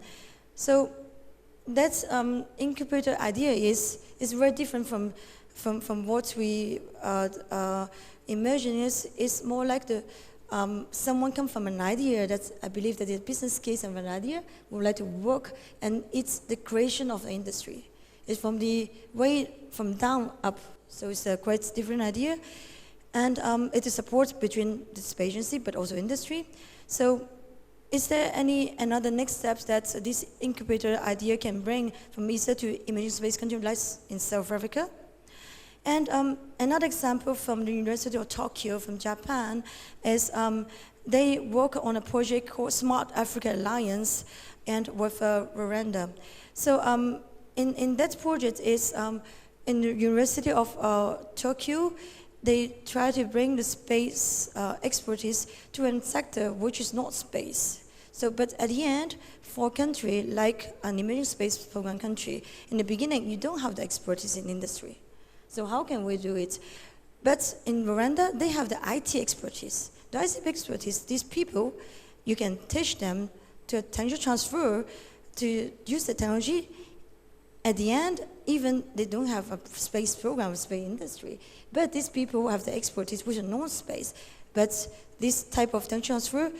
So that incubator idea is very different from what we imagine. Is more like the someone come from an idea that I believe that the business case of an idea would like to work, and it's the creation of the industry. It's from the way from down up. So it's a quite different idea. And it is support between the space agency but also industry. So is there another next steps that this incubator idea can bring from ISA to emerging space countries like in South Africa? And another example from the University of Tokyo from Japan is they work on a project called Smart Africa Alliance and with Rwanda. So in that project is in the University of Tokyo, they try to bring the space expertise to a sector which is not space. So, but at the end, for a country like an emerging space program country, in the beginning, you don't have the expertise in industry. So how can we do it? But in Rwanda, they have the IT expertise. The IT expertise, these people, you can teach them to technology transfer, to use the technology. At the end, even they don't have a space program, space industry, but these people have the expertise which are non-space. But this type of technology transfer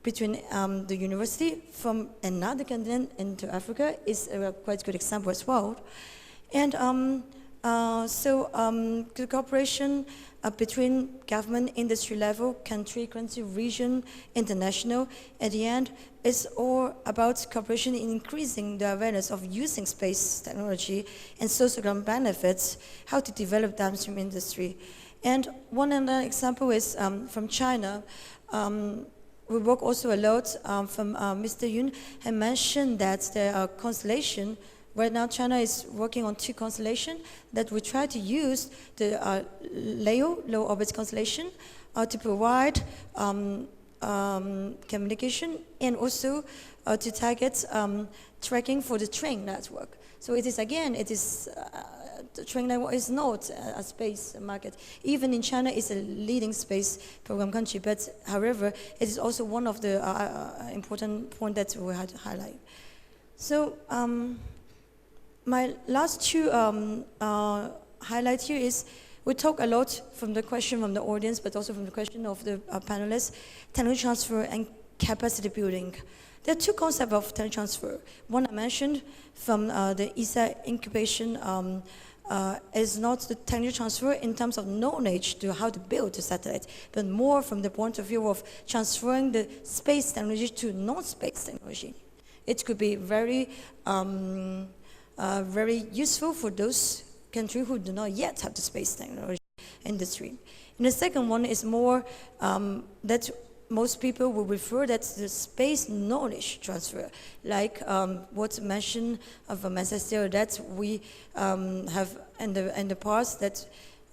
between the university from another continent into Africa is a quite good example as well. And the cooperation between government, industry level, country, region, international, at the end, is all about cooperation in increasing the awareness of using space technology and social benefits, how to develop downstream industry. And one other example is from China. We work also a lot from Mr. Yun had mentioned that there are constellation. Right now, China is working on 2 constellations that we try to use the LEO, low orbit constellation, to provide communication and also to target tracking for the train network. So it is, again, the train network is not a space market. Even in China, it's a leading space program country, but however, it is also one of the important points that we had to highlight. So my last 2 highlights here is we talk a lot from the question from the audience, but also from the question of the panelists, technology transfer and capacity building. There are 2 concepts of technology transfer. One I mentioned from the ESA incubation is not the technology transfer in terms of knowledge to how to build the satellite, but more from the point of view of transferring the space technology to non-space technology. It could be very useful for those countries who do not yet have the space technology industry. And the second one is more that most people will refer that the space knowledge transfer, like what's mentioned of Manchester, that we have in the past that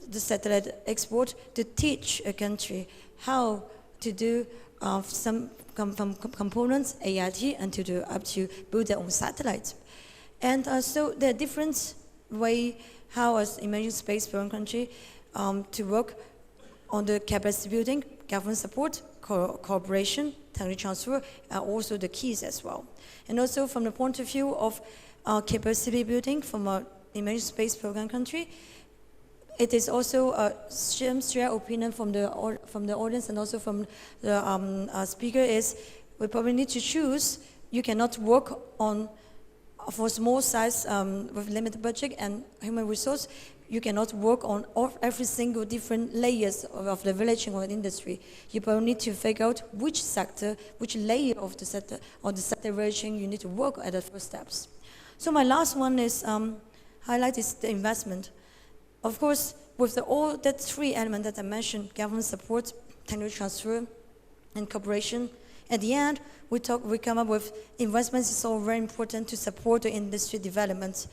the satellite export to teach a country how to do some components, AIT, and to do up to build their own satellites. And so there are different ways how as emerging space program country to work on the capacity building, government support, cooperation, technology transfer are also the keys as well. And also from the point of view of capacity building from an emerging space program country, it is also a shared opinion from the audience and also from the speaker is we probably need to choose. You cannot work on for small size with limited budget and human resource. You cannot work on every single different layers of the village or industry. You probably need to figure out which sector, which layer of the sector or the sector region you need to work at the first steps. So my last one is highlight is the investment. Of course, with all that 3 elements that I mentioned, government support, technology transfer, and cooperation, at the end, we come up with investments is all very important to support the industry development.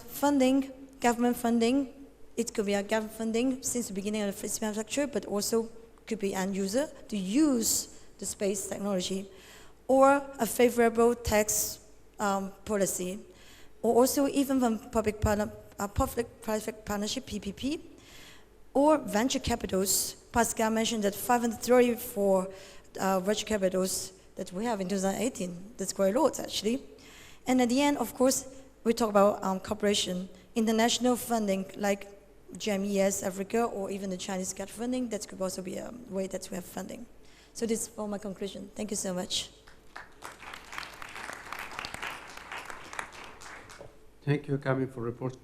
Funding, government funding, it could be a government funding since the beginning of the space infrastructure, but also could be end user to use the space technology. or a favorable tax policy, or also even from public-private partnership, PPP, or venture capitals. Pascal mentioned that 534 venture capitals that we have in 2018. That's quite a lot, actually. And at the end, of course, we talk about cooperation, international funding, like GMES Africa, or even the Chinese GLEC funding. That could also be a way that we have funding. So this is for my conclusion. Thank you so much. Thank you, Kami, for reporting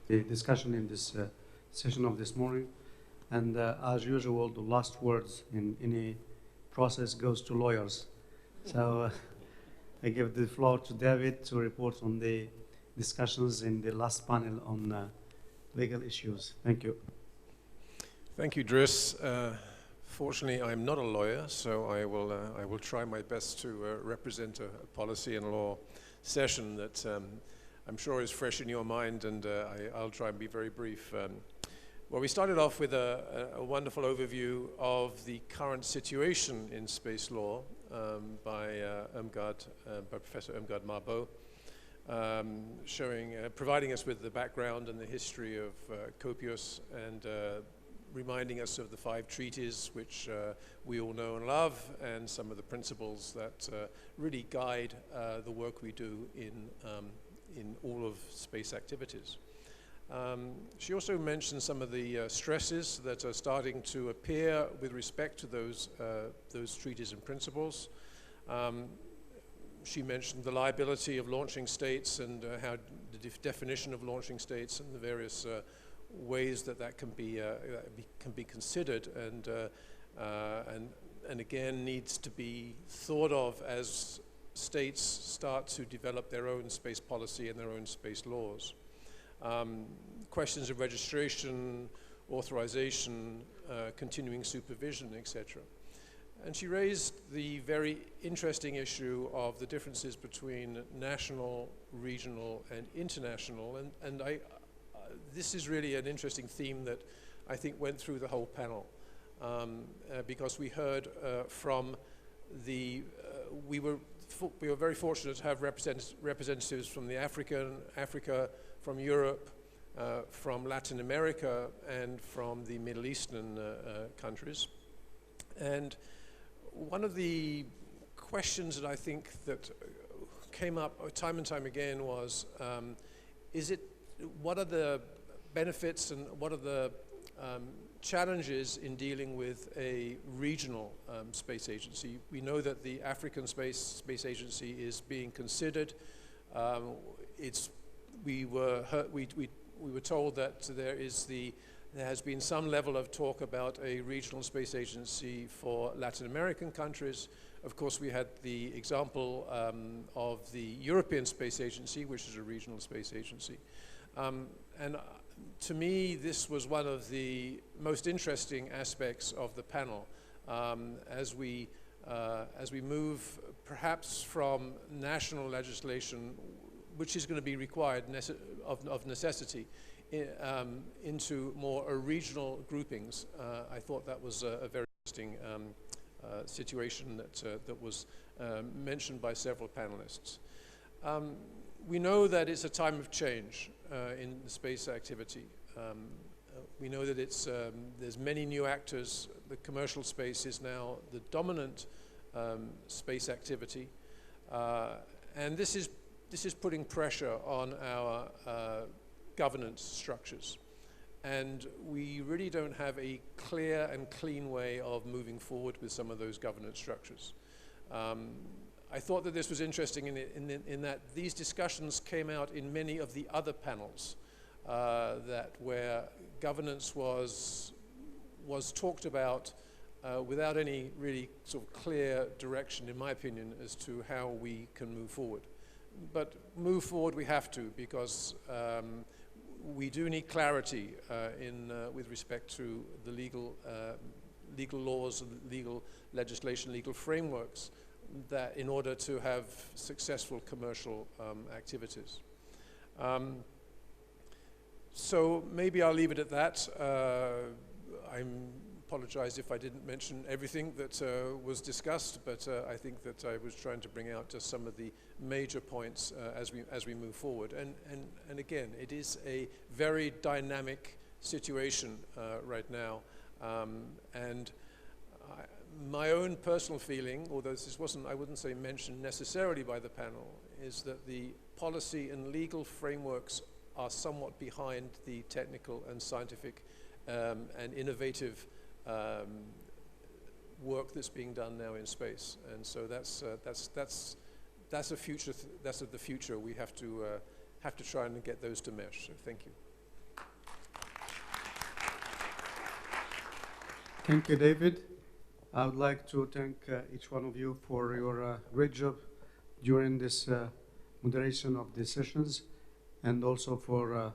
the discussion in this session of this morning. And as usual, the last words in any process goes to lawyers. So I give the floor to David to report on the discussions in the last panel on legal issues. Thank you. Thank you, Driss. Fortunately, I'm not a lawyer, so I will try my best to represent a policy and law session that I'm sure is fresh in your mind, and I'll try and be very brief. Well, we started off with a wonderful overview of the current situation in space law by Professor Irmgard Marbeau, providing us with the background and the history of COPIUS, and reminding us of the 5 treaties which we all know and love, and some of the principles that really guide the work we do in all of space activities. She also mentioned some of the stresses that are starting to appear with respect to those treaties and principles. She mentioned the liability of launching states and how the definition of launching states and the various ways that can be considered, and again needs to be thought of as states start to develop their own space policy and their own space laws. Questions of registration, authorization, continuing supervision, etc. And she raised the very interesting issue of the differences between national, regional, and international, and this is really an interesting theme that I think went through the whole panel, because we heard from the, we were very fortunate to have representatives from the Africa, from Europe, from Latin America, and from the Middle Eastern countries. And one of the questions that I think that came up time and time again was, what are the benefits and what are the challenges in dealing with a regional space agency? We know that the African Space Agency is being considered. We were told that there has been some level of talk about a regional space agency for Latin American countries. Of course, we had the example of the European Space Agency, which is a regional space agency. And to me, this was one of the most interesting aspects of the panel, as we move perhaps from national legislation, which is going to be required of necessity, into more regional groupings. I thought that was a very interesting situation that was mentioned by several panelists. We know that it's a time of change in the space activity. We know that there's many new actors. The commercial space is now the dominant space activity, and this is putting pressure on our governance structures, and we really don't have a clear and clean way of moving forward with some of those governance structures. I thought that this was interesting in that these discussions came out in many of the other panels where governance was talked about without any really sort of clear direction, in my opinion, as to how we can move forward. But move forward we have to, because we do need clarity with respect to the legal laws, legal legislation, legal frameworks, that in order to have successful commercial activities. So maybe I'll leave it at that. I'm apologize if I didn't mention everything that was discussed, but I think that I was trying to bring out just some of the major points as we move forward. And again, it is a very dynamic situation right now. And my own personal feeling, although this wasn't, I wouldn't say mentioned necessarily by the panel, is that the policy and legal frameworks are somewhat behind the technical and scientific and innovative work that's being done now in space. And so that's a future. That's the future. We have to try and get those to mesh. So thank you. Thank you, David. I would like to thank each one of you for your great job during this moderation of the sessions, and also for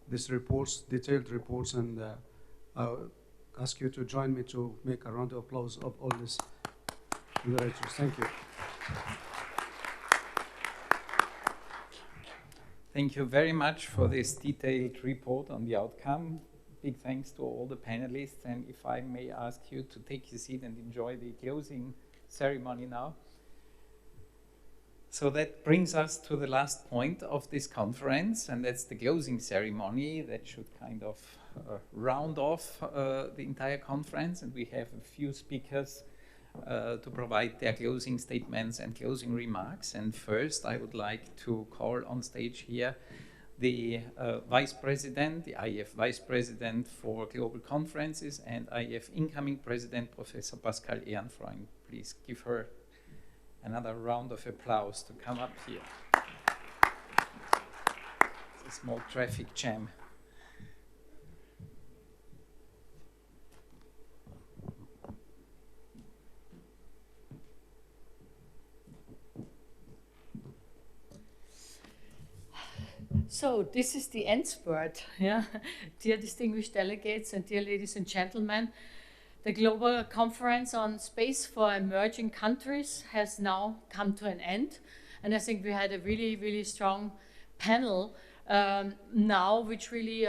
these reports, detailed reports, and I'll ask you to join me to make a round of applause of all these moderators. Thank you. Thank you very much for this detailed report on the outcome. Big thanks to all the panelists, and if I may ask you to take your seat and enjoy the closing ceremony now. So that brings us to the last point of this conference, and that's the closing ceremony that should kind of round off the entire conference, and we have a few speakers to provide their closing statements and closing remarks. And first, I would like to call on stage here the Vice President, the IEF Vice President for Global Conferences, and IEF Incoming President, Professor Pascale Ehrenfreund. Please give her another round of applause to come up here. It's a small traffic jam. So this is the end spurt, yeah. Dear distinguished delegates and dear ladies and gentlemen, the Global Conference on Space for Emerging Countries has now come to an end. And I think we had a really, really strong panel now, which really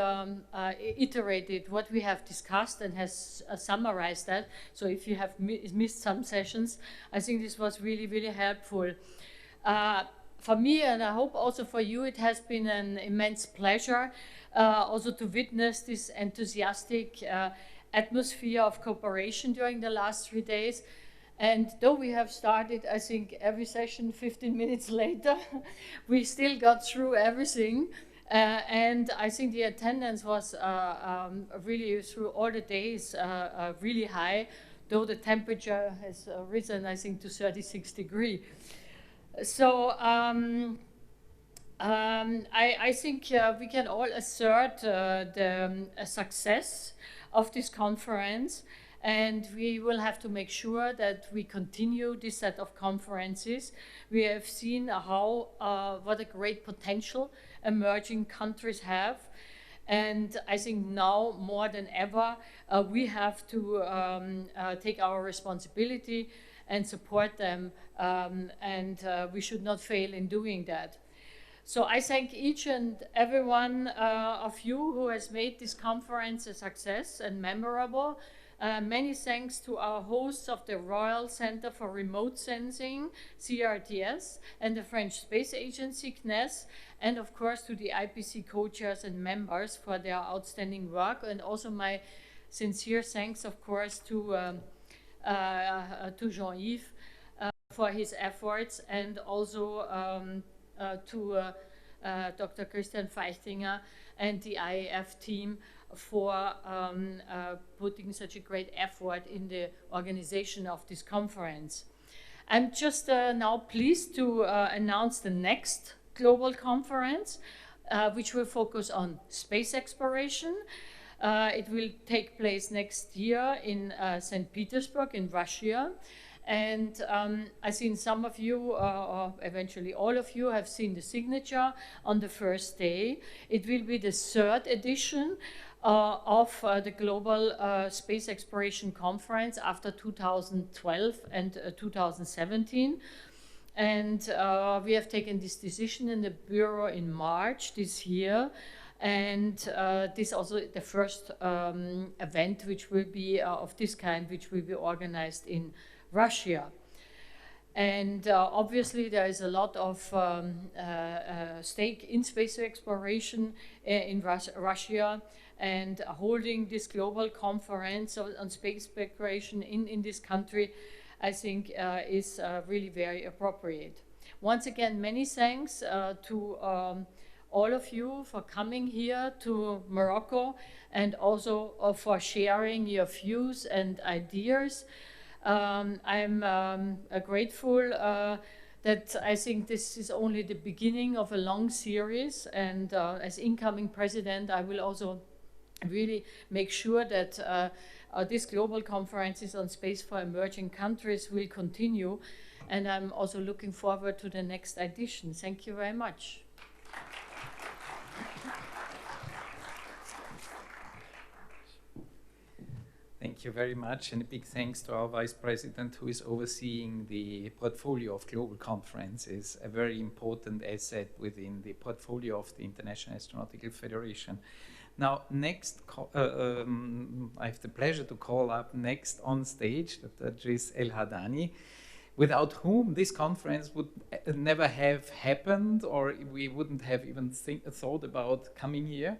iterated what we have discussed and has summarized that. So if you have missed some sessions, I think this was really, really helpful. For me, and I hope also for you, it has been an immense pleasure also to witness this enthusiastic atmosphere of cooperation during the last 3 days. And though we have started, I think, every session 15 minutes later, we still got through everything. And I think the attendance was really, through all the days, really high, though the temperature has risen, I think, to 36 degrees. So I think we can all assert the success of this conference, and we will have to make sure that we continue this set of conferences. We have seen what a great potential emerging countries have, and I think now more than ever we have to take our responsibility and support them, and we should not fail in doing that. So I thank each and every one of you who has made this conference a success and memorable. Many thanks to our hosts of the Royal Center for Remote Sensing, CRTS, and the French Space Agency, CNES, and of course to the IPC co-chairs and members for their outstanding work, and also my sincere thanks, of course, to Jean-Yves for his efforts, and also to Dr. Christian Feichtinger and the IAF team for putting such a great effort in the organization of this conference. I'm just now pleased to announce the next global conference, which will focus on space exploration. It will take place next year in St. Petersburg in Russia. And I think some of you, or eventually all of you, have seen the signature on the first day. It will be the 3rd edition of the Global Space Exploration Conference after 2012 and 2017. And we have taken this decision in the Bureau in March this year. And this is also the first event which will be of this kind, which will be organized in Russia. And obviously there is a lot of stake in space exploration in Russia, and holding this global conference on space exploration in this country, I think is really very appropriate. Once again, many thanks to all of you for coming here to Morocco, and also for sharing your views and ideas. I'm grateful that I think this is only the beginning of a long series, and as incoming president, I will also really make sure that this global conferences on space for emerging countries will continue, and I'm also looking forward to the next edition. Thank you very much. Thank you very much, and a big thanks to our Vice President who is overseeing the portfolio of global conferences, a very important asset within the portfolio of the International Astronautical Federation. Now, next, I have the pleasure to call up next on stage Dr. Driss El-Hadani, without whom this conference would never have happened, or we wouldn't have even thought about coming here.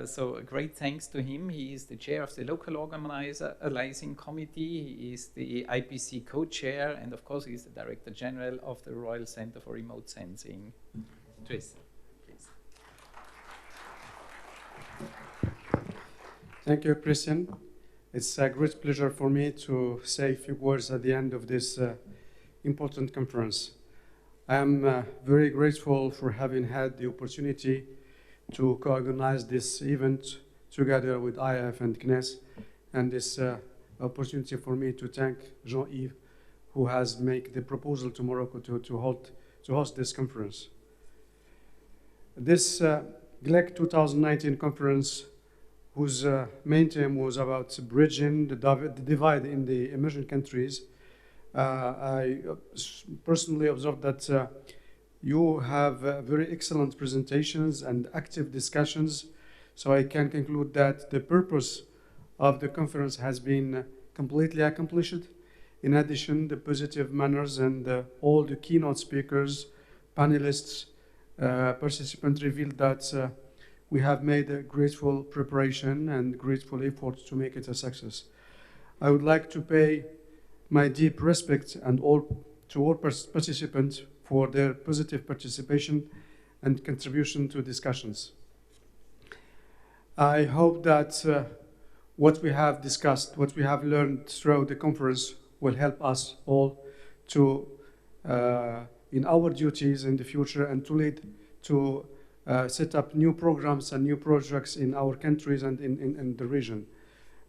So a great thanks to him. He is the chair of the local organizing committee. He is the IPC co-chair, and of course he is the director general of the Royal Center for Remote Sensing. Driss, please. Thank you, Christian. It's a great pleasure for me to say a few words at the end of this important conference. I am very grateful for having had the opportunity to co-organize this event together with IAF and CNES, and this opportunity for me to thank Jean-Yves, who has made the proposal to Morocco to host this conference. This GLEC 2019 conference, whose main theme was about bridging the divide in the emerging countries, I personally observed that you have very excellent presentations and active discussions, so I can conclude that the purpose of the conference has been completely accomplished. In addition, the positive manners and all the keynote speakers, panelists, participants revealed that we have made a grateful preparation and grateful effort to make it a success. I would like to pay my deep respect to all participants for their positive participation and contribution to discussions. I hope that what we have discussed, what we have learned throughout the conference will help us all to, in our duties in the future, and to lead to set up new programs and new projects in our countries and in the region.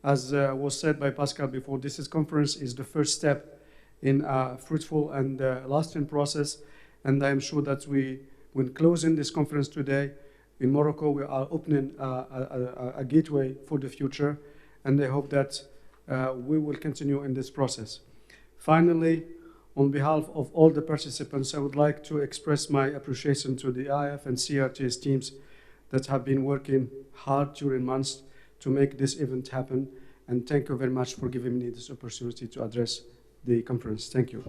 As was said by Pascal before, this conference is the first step in a fruitful and lasting process, and I am sure that when closing this conference today in Morocco, we are opening a gateway for the future, and I hope that we will continue in this process. Finally, on behalf of all the participants, I would like to express my appreciation to the IF and CRTS teams that have been working hard during months to make this event happen, and thank you very much for giving me this opportunity to address the conference. Thank you.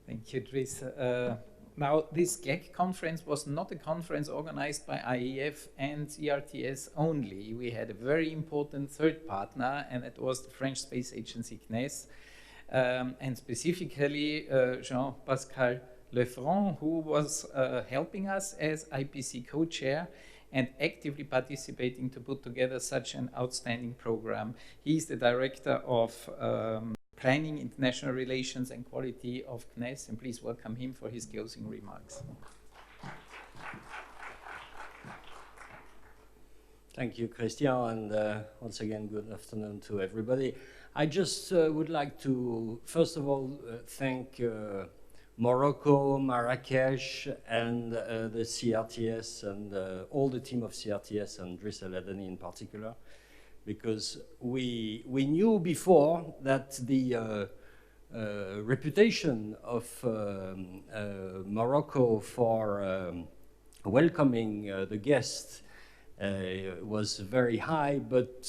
Thank you, Driss. Now, this GLEC conference was not a conference organized by IEF and CRTS only. We had a very important third partner, and it was the French Space Agency CNES, and specifically Jean-Pascal Lefranc, who was helping us as IPC co-chair and actively participating to put together such an outstanding program. He's the director of Planning, International Relations and Quality of CNES, and please welcome him for his closing remarks. Thank you, Christian, and once again, good afternoon to everybody. I just would like to, first of all, thank Morocco, Marrakech, and the CRTS, and all the team of CRTS, and Driss El-Hadani in particular, because we knew before that the reputation of Morocco for welcoming the guests was very high, but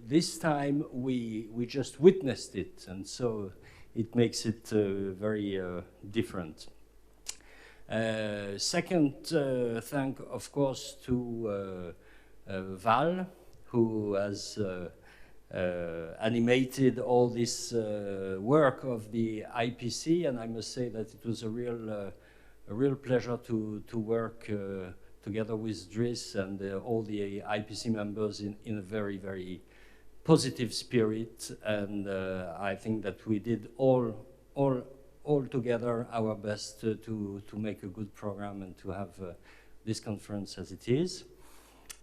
this time we just witnessed it, and so it makes it very different. Second, thank of course to Val, who has animated all this work of the IPC, and I must say that it was a real pleasure to work together with Driss and all the IPC members in a very, very positive spirit, and I think that we did all together our best to make a good program and to have this conference as it is.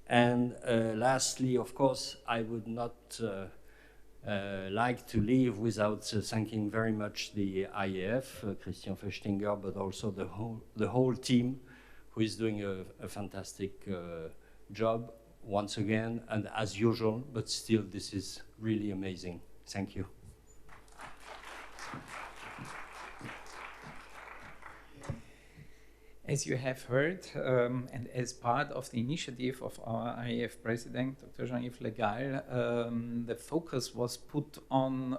And lastly, of course, I would not like to leave without thanking very much the IAF, Christian Fechtinger, but also the whole team, who is doing a fantastic job once again, and as usual, but still this is really amazing. Thank you. As you have heard, and as part of the initiative of our IAF president, Dr. Jean-Yves Le Gall, the focus was put on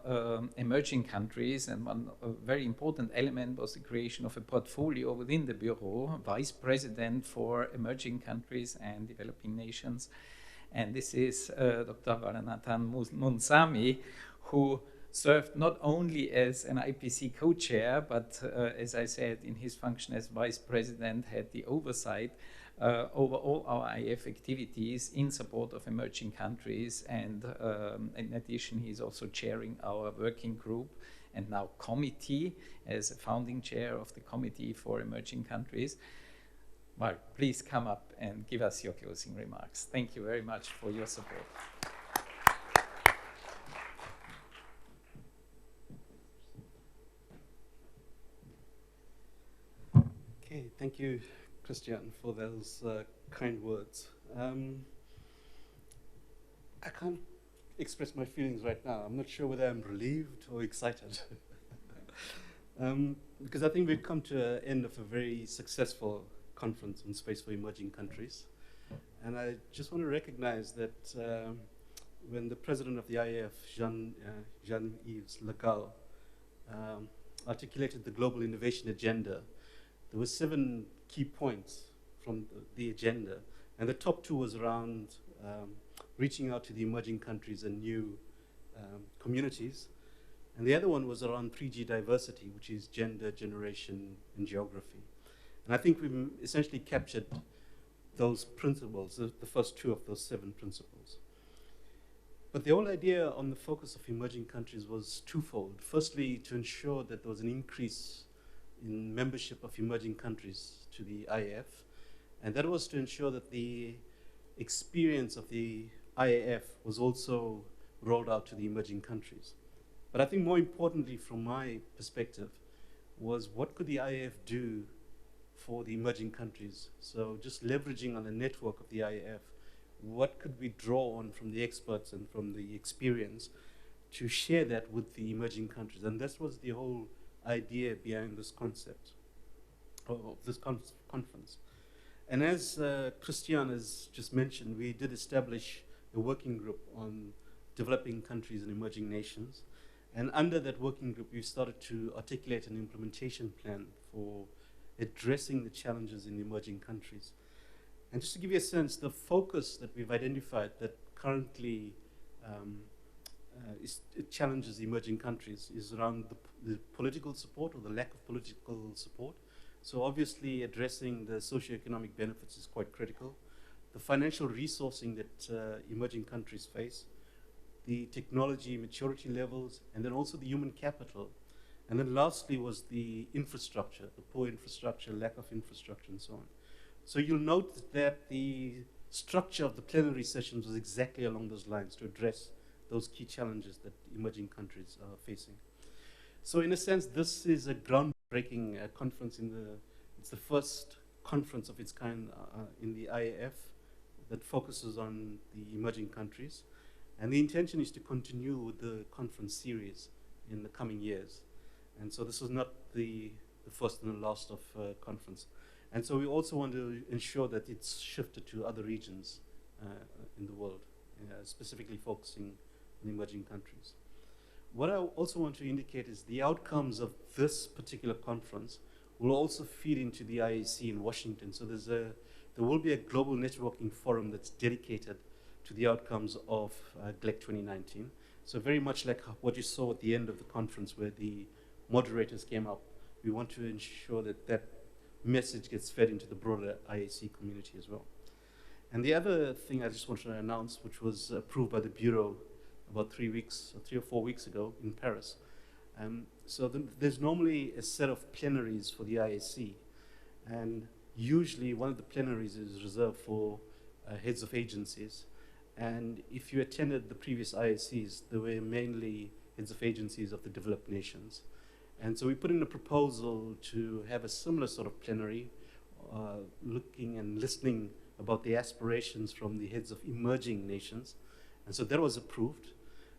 emerging countries, and one very important element was the creation of a portfolio within the Bureau, Vice President for Emerging Countries and Developing Nations. And this is Dr. Valentin Mounsami, who served not only as an IPC co-chair, but as I said, in his function as vice president, had the oversight over all our IF activities in support of emerging countries. And in addition, he's also chairing our working group and now committee as a founding chair of the Committee for Emerging Countries. Well, please come up and give us your closing remarks. Thank you very much for your support. Okay, thank you, Christian, for those kind words. I can't express my feelings right now. I'm not sure whether I'm relieved or excited. Because I think we've come to the end of a very successful conference on space for emerging countries. And I just want to recognize that when the president of the IAF, Jean-Yves Le Gall, articulated the global innovation agenda, there were 7 key points from the agenda, and the top 2 was around reaching out to the emerging countries and new communities, and the other one was around 3G diversity, which is gender, generation, and geography. And I think we've essentially captured those principles, the first 2 of those 7 principles. But the whole idea on the focus of emerging countries was twofold. Firstly, to ensure that there was an increase in membership of emerging countries to the IAF, and that was to ensure that the experience of the IAF was also rolled out to the emerging countries. But I think more importantly from my perspective was what could the IAF do for the emerging countries? So just leveraging on the network of the IAF, what could we draw on from the experts and from the experience to share that with the emerging countries? And that was the whole idea behind this concept, of this conference. And as Christian has just mentioned, we did establish a working group on developing countries and emerging nations. And under that working group, we started to articulate an implementation plan for addressing the challenges in emerging countries. And just to give you a sense, the focus that we've identified that currently it challenges emerging countries is around the political support or the lack of political support. So obviously addressing the socioeconomic benefits is quite critical. The financial resourcing that emerging countries face, the technology maturity levels, and then also the human capital. And then lastly was the infrastructure, the poor infrastructure, lack of infrastructure, and so on. So you'll note that the structure of the plenary sessions was exactly along those lines to address those key challenges that emerging countries are facing. So in a sense, this is a groundbreaking conference. It's the first conference of its kind in the IAF that focuses on the emerging countries. And the intention is to continue with the conference series in the coming years. And so this was not the first and the last of conference. And so we also want to ensure that it's shifted to other regions in the world, specifically focusing on emerging countries. What I also want to indicate is the outcomes of this particular conference will also feed into the IAC in Washington. So there will be a global networking forum that's dedicated to the outcomes of GLEC 2019. So very much like what you saw at the end of the conference where the moderators came up, we want to ensure that that message gets fed into the broader IAC community as well. And the other thing I just wanted to announce, which was approved by the Bureau about 3 or 4 weeks ago in Paris. There's normally a set of plenaries for the IAC, and usually one of the plenaries is reserved for heads of agencies. And if you attended the previous IACs, there were mainly heads of agencies of the developed nations. And so we put in a proposal to have a similar sort of plenary, looking and listening about the aspirations from the heads of emerging nations. And so that was approved.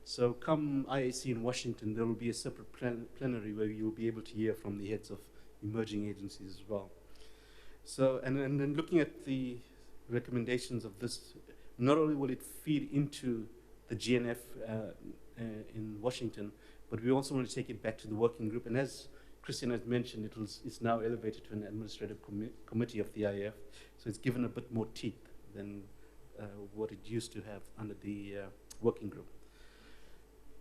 So come IAC in Washington, there will be a separate plenary where you'll be able to hear from the heads of emerging agencies as well. So, and then looking at the recommendations of this, not only will it feed into the GNF in Washington, but we also want to take it back to the working group. And as Christian has mentioned, it's now elevated to an administrative committee of the IAF. So it's given a bit more teeth than what it used to have under the working group.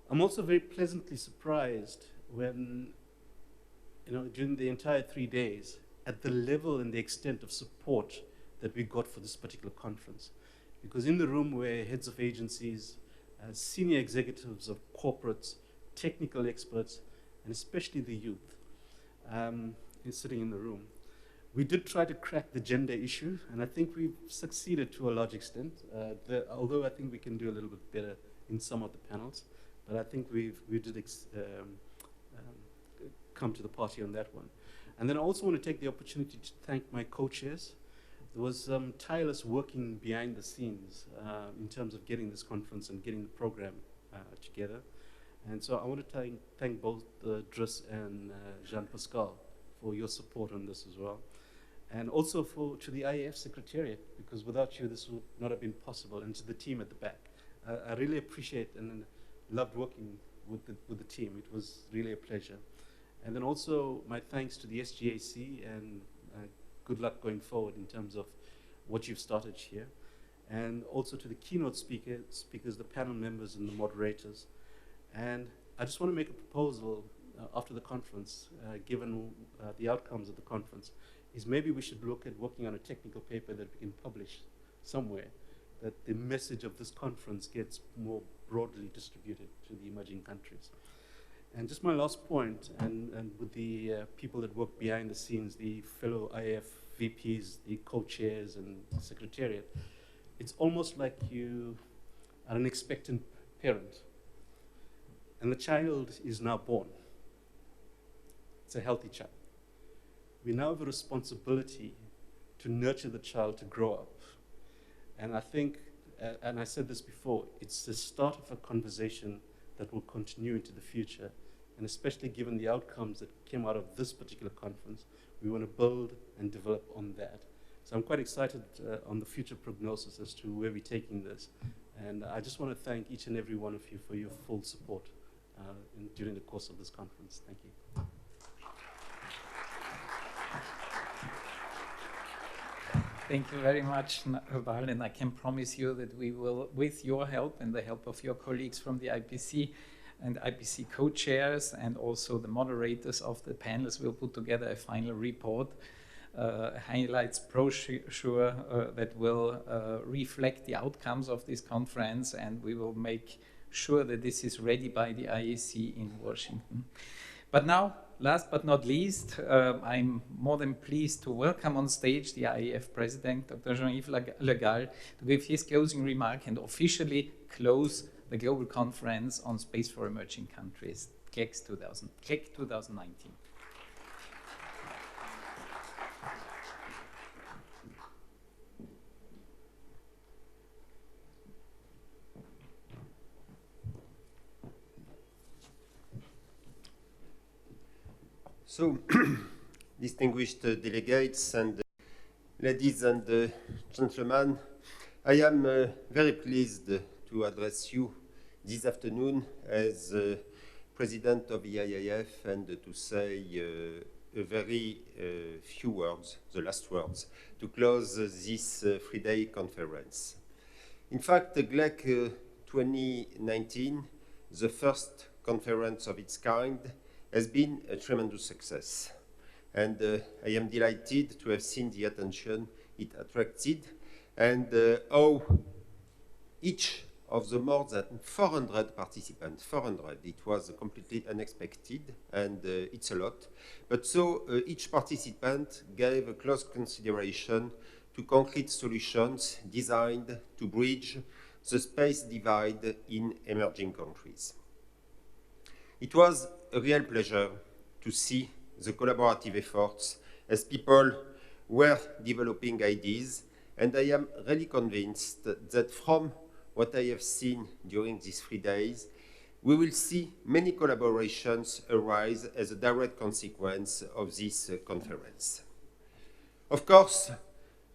I'm also very pleasantly surprised when, during the entire 3 days, at the level and the extent of support that we got for this particular conference. Because in the room were heads of agencies, senior executives of corporates, technical experts, and especially the youth sitting in the room. We did try to crack the gender issue, and I think we've succeeded to a large extent, although I think we can do a little bit better in some of the panels. But I think we did come to the party on that one. And then I also want to take the opportunity to thank my co-chairs. There was tireless working behind the scenes in terms of getting this conference and getting the program together. And so I want to thank both Dries and Jean-Pascal for your support on this as well. And also to the IAF Secretariat, because without you this would not have been possible, and to the team at the back. I really appreciate and loved working with the team. It was really a pleasure. And then also my thanks to the SGAC, and good luck going forward in terms of what you've started here. And also to the keynote speakers, the panel members and the moderators. And I just want to make a proposal after the conference, given the outcomes of the conference, is maybe we should look at working on a technical paper that we can publish somewhere, that the message of this conference gets more broadly distributed to the emerging countries. And just my last point, and with the people that work behind the scenes, the fellow IAF VPs, the co-chairs and the secretariat, it's almost like you are an expectant parent, and the child is now born. It's a healthy child. We now have a responsibility to nurture the child to grow up. And I think, and I said this before, it's the start of a conversation that will continue into the future. And especially given the outcomes that came out of this particular conference, we want to build and develop on that. So I'm quite excited on the future prognosis as to where we're taking this. And I just want to thank each and every one of you for your full support during the course of this conference. Thank you. Thank you very much, Val, and I can promise you that we will, with your help and the help of your colleagues from the IPC and IPC co-chairs and also the moderators of the panels, will put together a final report, highlights brochure that will reflect the outcomes of this conference, and we will make sure that this is ready by the IAC in Washington. But now, last but not least, I'm more than pleased to welcome on stage the IAF President, Dr. Jean-Yves Le Gall, to give his closing remark and officially close the Global Conference on Space for Emerging Countries, GLEC 2019. So, distinguished delegates and ladies and gentlemen, I am very pleased to address you this afternoon as President of the IIF and to say a very few words, the last words, to close this three-day conference. In fact, the GLEC 2019, the first conference of its kind, has been a tremendous success. And I am delighted to have seen the attention it attracted and how each of the more than 400 participants, 400, it was completely unexpected and it's a lot. But so each participant gave a close consideration to concrete solutions designed to bridge the space divide in emerging countries. It was a real pleasure to see the collaborative efforts as people were developing ideas, and I am really convinced that from what I have seen during these 3 days, we will see many collaborations arise as a direct consequence of this conference. Of course,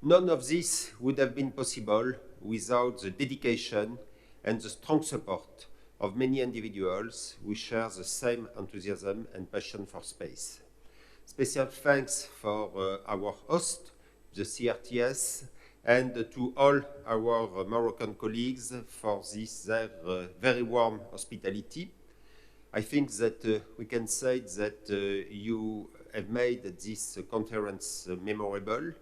none of this would have been possible without the dedication and the strong support of many individuals who share the same enthusiasm and passion for space. Special thanks for our host, the CRTS, and to all our Moroccan colleagues for this their very warm hospitality. I think that we can say that you have made this conference memorable.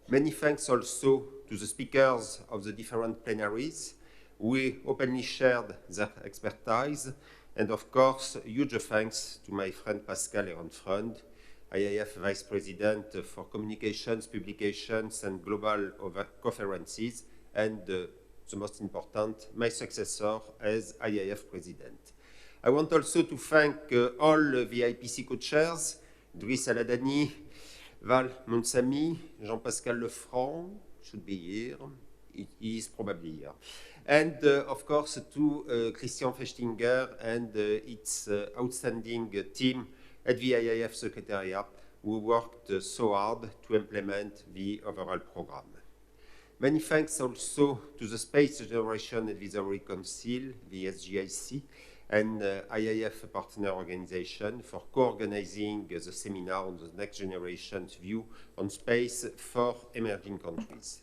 Many thanks also to the speakers of the different plenaries. We openly shared their expertise, and of course, huge thanks to my friend Pascal Ehrenfreund, IIF Vice President for Communications, Publications, and Global Conferences, and the most important, my successor as IIF President. I want also to thank all the IPC co-chairs, Driss Aladani, Val Monsami, Jean-Pascal Lefranc, should be here, he is probably here. And of course to Christian Fechtinger and its outstanding team at the IIF Secretariat who worked so hard to implement the overall program. Many thanks also to the Space Generation Advisory Council, the SGIC, and IIF partner organization for co-organizing the seminar on the next generation's view on space for emerging countries.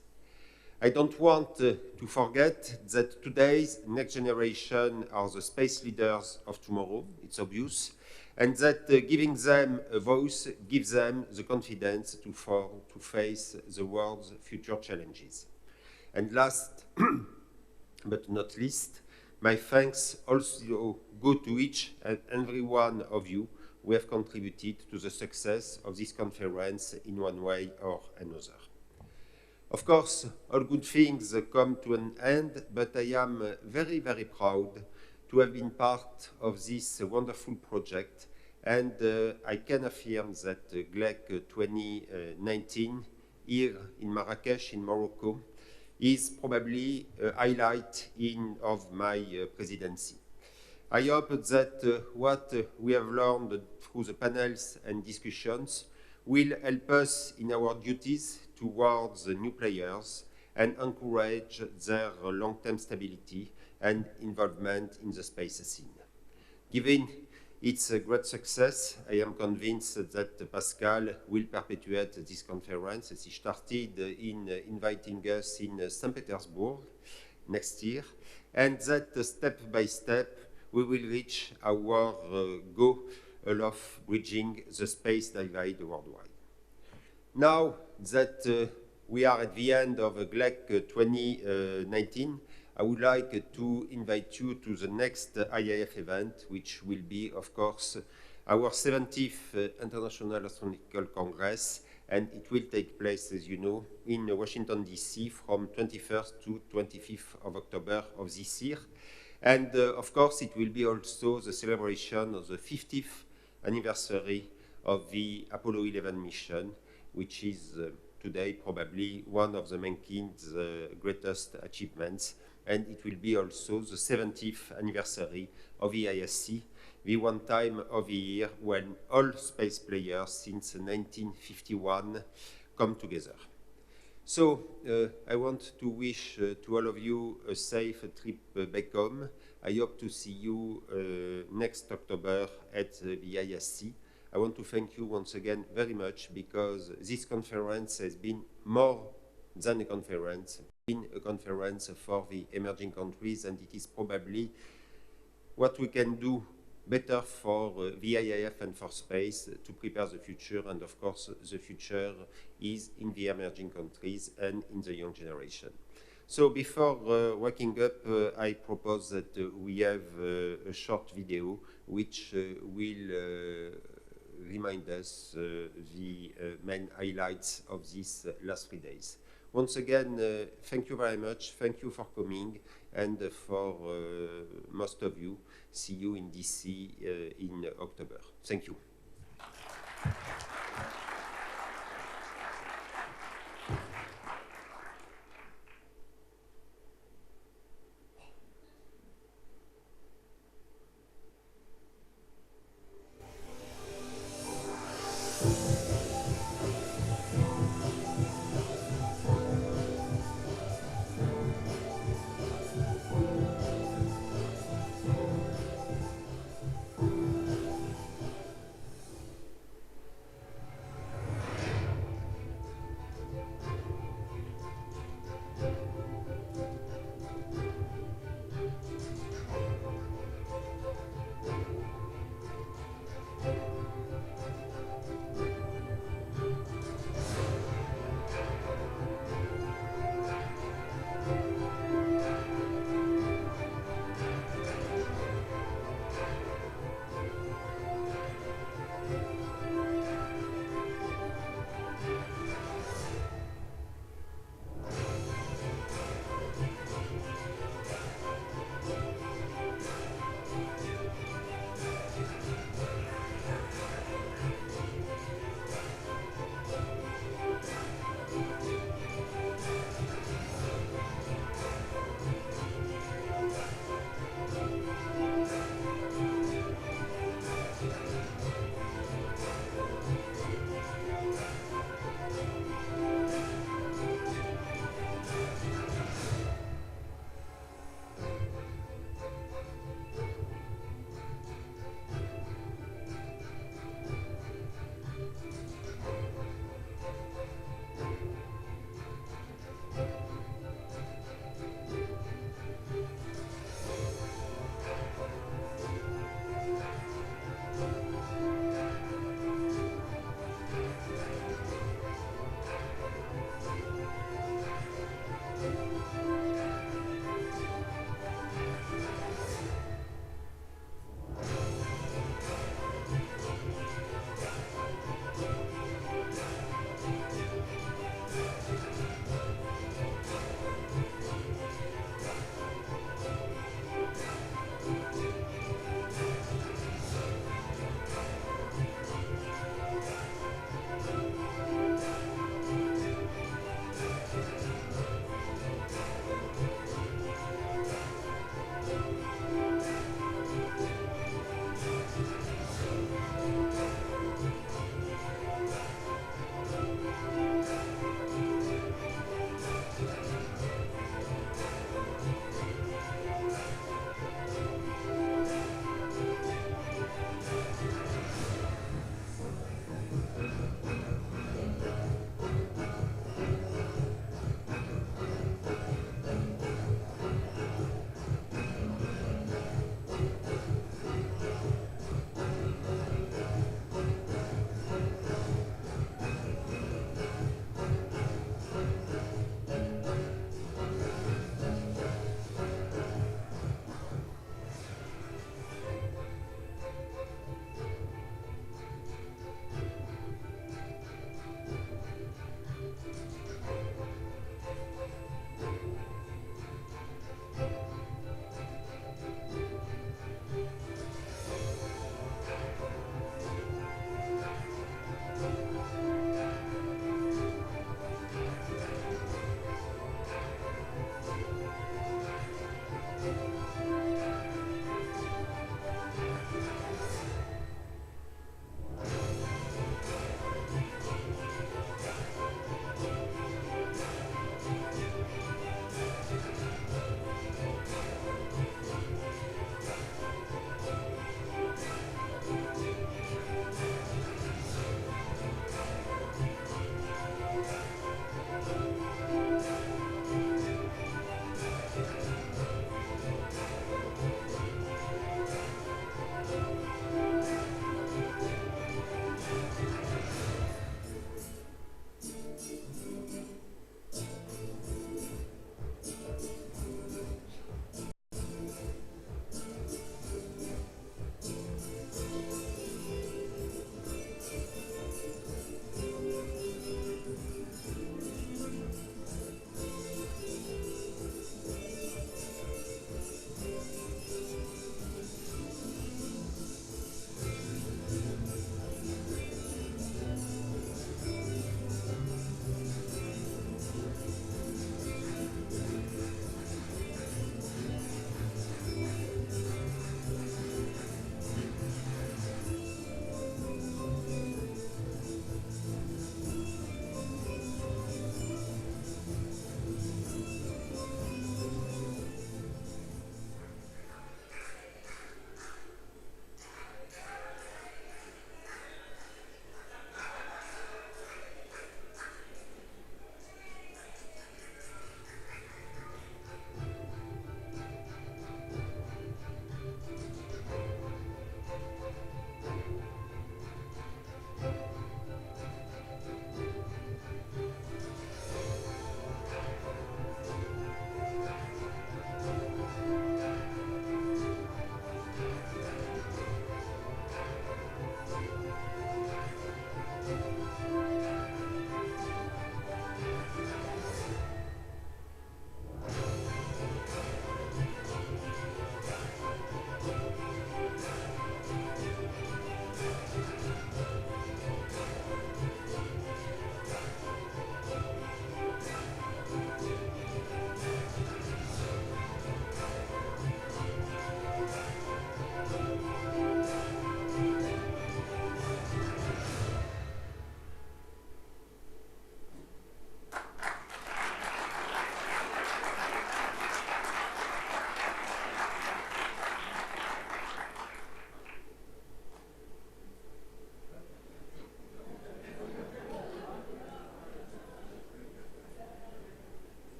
I don't want to forget that today's next generation are the space leaders of tomorrow, it's obvious, and that giving them a voice gives them the confidence to face the world's future challenges. And last but not least, my thanks also go to each and every one of you who have contributed to the success of this conference in one way or another. Of course, all good things come to an end, but I am very, very proud to have been part of this wonderful project, and I can affirm that GLEC 2019 here in Marrakech, in Morocco, is probably a highlight of my presidency. I hope that what we have learned through the panels and discussions will help us in our duties towards the new players and encourage their long-term stability and involvement in the space scene. Given its great success, I am convinced that Pascal will perpetuate this conference as he started in inviting us in St. Petersburg next year, and that step by step we will reach our goal of bridging the space divide worldwide. Now that we are at the end of GLEC 2019, I would like to invite you to the next IIF event, which will be, of course, our 70th International Astronautical Congress, and it will take place, as you know, in Washington, D.C. from 21st to 25th of October of this year. And, of course, it will be also the celebration of the 50th anniversary of the Apollo 11 mission, which is today probably one of the mankind's greatest achievements. And it will be also the 70th anniversary of the ISC, the one time of the year when all space players since 1951 come together. So I want to wish to all of you a safe trip back home. I hope to see you next October at the ISC. I want to thank you once again very much, because this conference has been more than a conference. It's been a conference for the emerging countries, and it is probably what we can do better for the IIF and for space to prepare the future. And of course, the future is in the emerging countries and in the young generation. So before wrapping up, I propose that we have a short video which will remind us the main highlights of these last 3 days. Once again, thank you very much. Thank you for coming. And for most of you, see you in DC in October. Thank you.